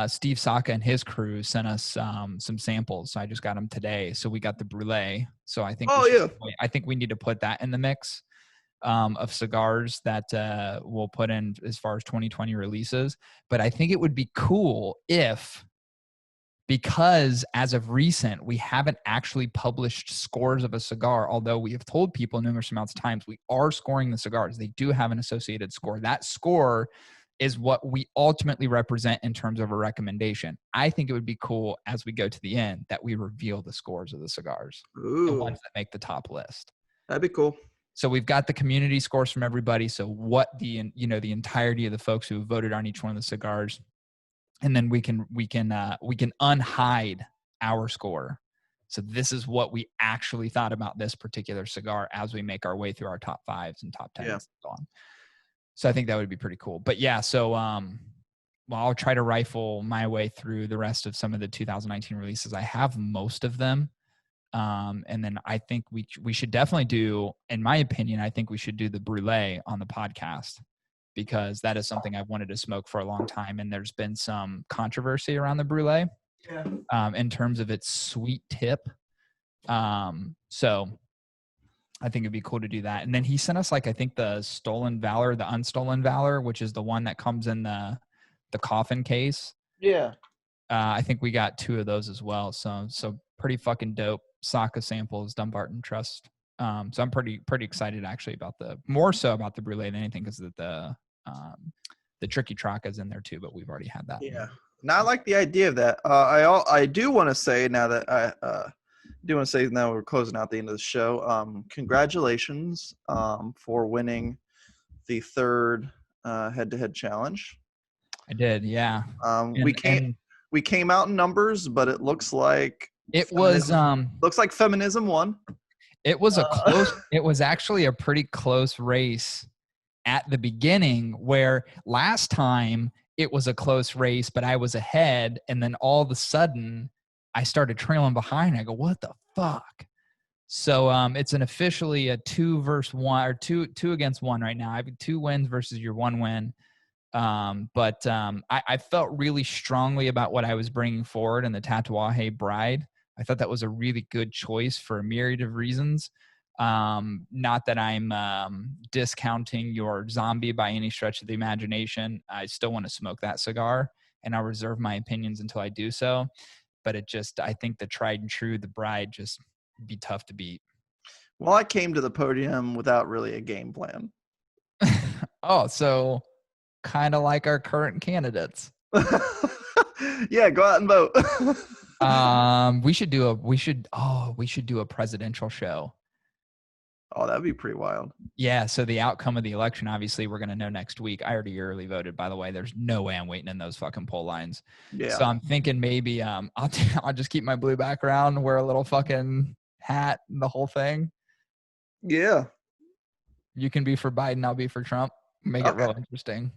Steve Saka and his crew sent us some samples. So I just got them today. So we got the Brulee. So I think I think we need to put that in the mix of cigars that we'll put in as far as 2020 releases. But I think it would be cool if, because as of recent, we haven't actually published scores of a cigar, although we have told people numerous amounts of times we are scoring the cigars. They do have an associated score. That score is what we ultimately represent in terms of a recommendation. I think it would be cool as we go to the end that we reveal the scores of the cigars, the ones that make the top list. That'd be cool. So we've got the community scores from everybody. So what the entirety of the folks who voted on each one of the cigars. And then we can unhide our score. So this is what we actually thought about this particular cigar as we make our way through our top 5s and top 10s and so on. So I think that would be pretty cool. But yeah, so I'll try to rifle my way through the rest of some of the 2019 releases. I have most of them. And then I think we should definitely do, in my opinion, I think we should do the Brulee on the podcast, because that is something I've wanted to smoke for a long time. And there's been some controversy around the Brulee in terms of its sweet tip. So I think it'd be cool to do that. And then he sent us, I think the Stolen Valor, the Unstolen Valor, which is the one that comes in the coffin case. Yeah. I think we got 2 of those as well. So pretty fucking dope. Saka samples, Dumbarton Trust. So I'm pretty excited actually more so about the Brulee than anything, because the Tricky Traca is in there too, but we've already had that. Yeah. Now I like the idea of that. I do want to say now that now we're closing out the end of the show. Congratulations for winning the 3rd head-to-head challenge. I did, yeah. We came out in numbers, but it looks like looks like feminism won. It was it was actually a pretty close race at the beginning, where last time it was a close race, but I was ahead. And then all of a sudden I started trailing behind. I go, what the fuck? So it's officially a 2 versus 1 or 2 against 1 right now. I have 2 wins versus your 1 win. But I felt really strongly about what I was bringing forward in the Tatuaje Bride. I thought that was a really good choice for a myriad of reasons. Not that I'm discounting your Zombie by any stretch of the imagination. I still want to smoke that cigar, and I'll reserve my opinions until I do so. But I think the tried and true, the Bride, just be tough to beat. Well, I came to the podium without really a game plan. Oh, so kind of like our current candidates. Yeah, go out and vote. We should do a presidential show. Oh, that'd be pretty wild. Yeah. So the outcome of the election, obviously, we're going to know next week. I already early voted, by the way. There's no way I'm waiting in those fucking poll lines. Yeah. So I'm thinking maybe I'll just keep my blue background, wear a little fucking hat, and the whole thing. Yeah. You can be for Biden. I'll be for Trump. Make it real interesting.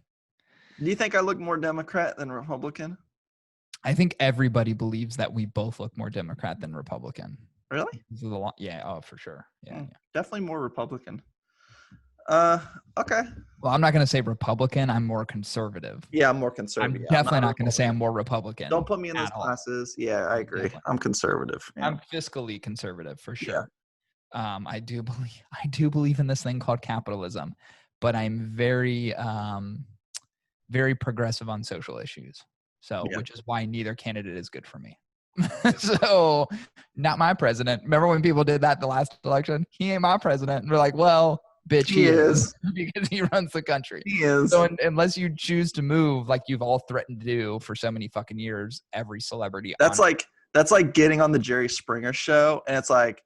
Do you think I look more Democrat than Republican? I think everybody believes that we both look more Democrat than Republican. Really? Yeah. Oh, for sure. Yeah. Definitely more Republican. Okay. Well, I'm not going to say Republican. I'm more conservative. Yeah, I'm more conservative. I'm definitely not going to say I'm more Republican. Don't put me in those classes. Yeah, I agree. Definitely. I'm conservative. Yeah. I'm fiscally conservative for sure. Yeah. I do believe in this thing called capitalism, but I'm very, very progressive on social issues. So, which is why neither candidate is good for me. So, not my president. Remember when people did that the last election? He ain't my president. And we're like, well, bitch, he is. Because he runs the country. He is. So, unless you choose to move like you've all threatened to do for so many fucking years, every celebrity. That's like getting on the Jerry Springer show, and it's like,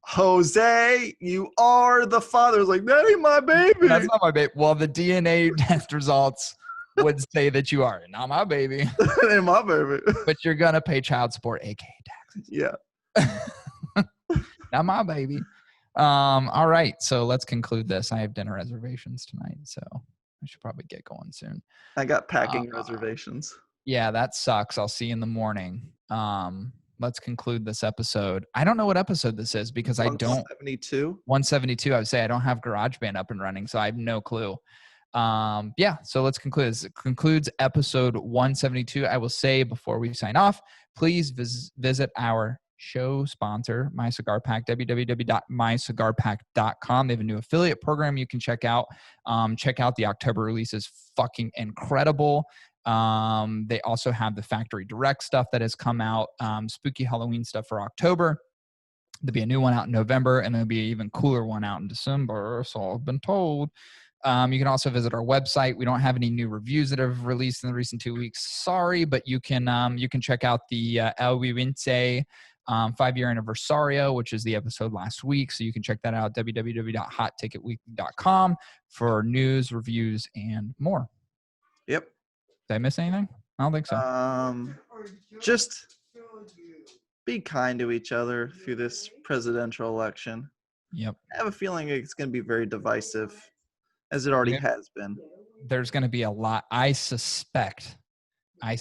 Jose, you are the father. It's like, that ain't my baby. That's not my baby. Well, the DNA test results would say that you are not my baby, That ain't my baby. but you're gonna pay child support, aka taxes. Yeah. Not my baby. All right, so let's conclude this. I have dinner reservations tonight, so I should probably get going soon. I got packing reservations. Yeah, that sucks. I'll see you in the morning. Let's conclude this episode. I don't know what episode this is because I don't. 172. 172. I would say I don't have GarageBand up and running, so I have no clue. Yeah, so let's conclude. This concludes episode 172. I will say before we sign off, please visit our show sponsor, My Cigar Pack, www.mycigarpack.com. They have a new affiliate program you can check out. Check out the October release is fucking incredible. They also have the factory direct stuff that has come out, spooky Halloween stuff for October. There'll be a new one out in November, and there'll be an even cooler one out in December, so I've been told. You can also visit our website. We don't have any new reviews that have released in the recent 2 weeks. Sorry, but you can check out the El Vivinte 5-year anniversario, which is the episode last week. So you can check that out, www.hotticketweekly.com, for news, reviews, and more. Yep. Did I miss anything? I don't think so. Just be kind to each other through this presidential election. Yep. I have a feeling it's going to be very divisive, as it already has been. There's going to be a lot. I suspect. I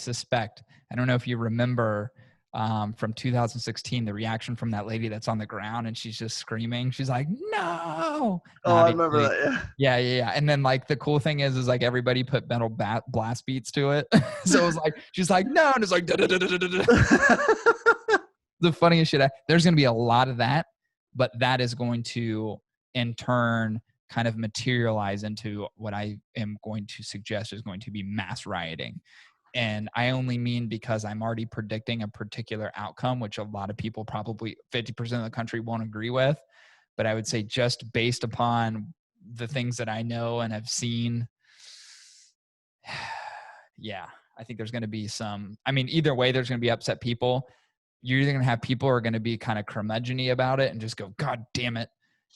don't know if you remember from 2016, the reaction from that lady that's on the ground and she's just screaming. She's like, no. Oh, I remember that. Yeah. And then like the cool thing is like everybody put metal blast beats to it. So it was like, she's like, no. And it's like, the funniest shit. There's going to be a lot of that, but that is going to in turn kind of materialize into what I am going to suggest is going to be mass rioting. And I only mean because I'm already predicting a particular outcome, which a lot of people, probably 50% of the country, won't agree with. But I would say just based upon the things that I know and have seen, yeah, I think there's going to be some, I mean, either way, there's going to be upset people. You're either going to have people who are going to be kind of curmudgeon-y about it and just go, God damn it.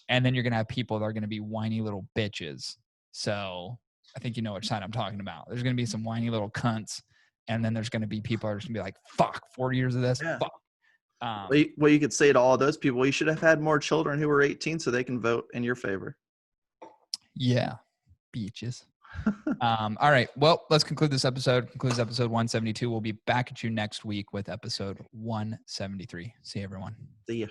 And then you're going to have people that are going to be whiny little bitches. So I think you know which side I'm talking about. There's going to be some whiny little cunts. And then there's going to be people who are just going to be like, fuck, 40 years of this, fuck. Well, you could say to all those people, you should have had more children who were 18 so they can vote in your favor. Yeah, beaches. All right, well, let's conclude this episode. Concludes episode 172. We'll be back at you next week with episode 173. See you, everyone. See ya.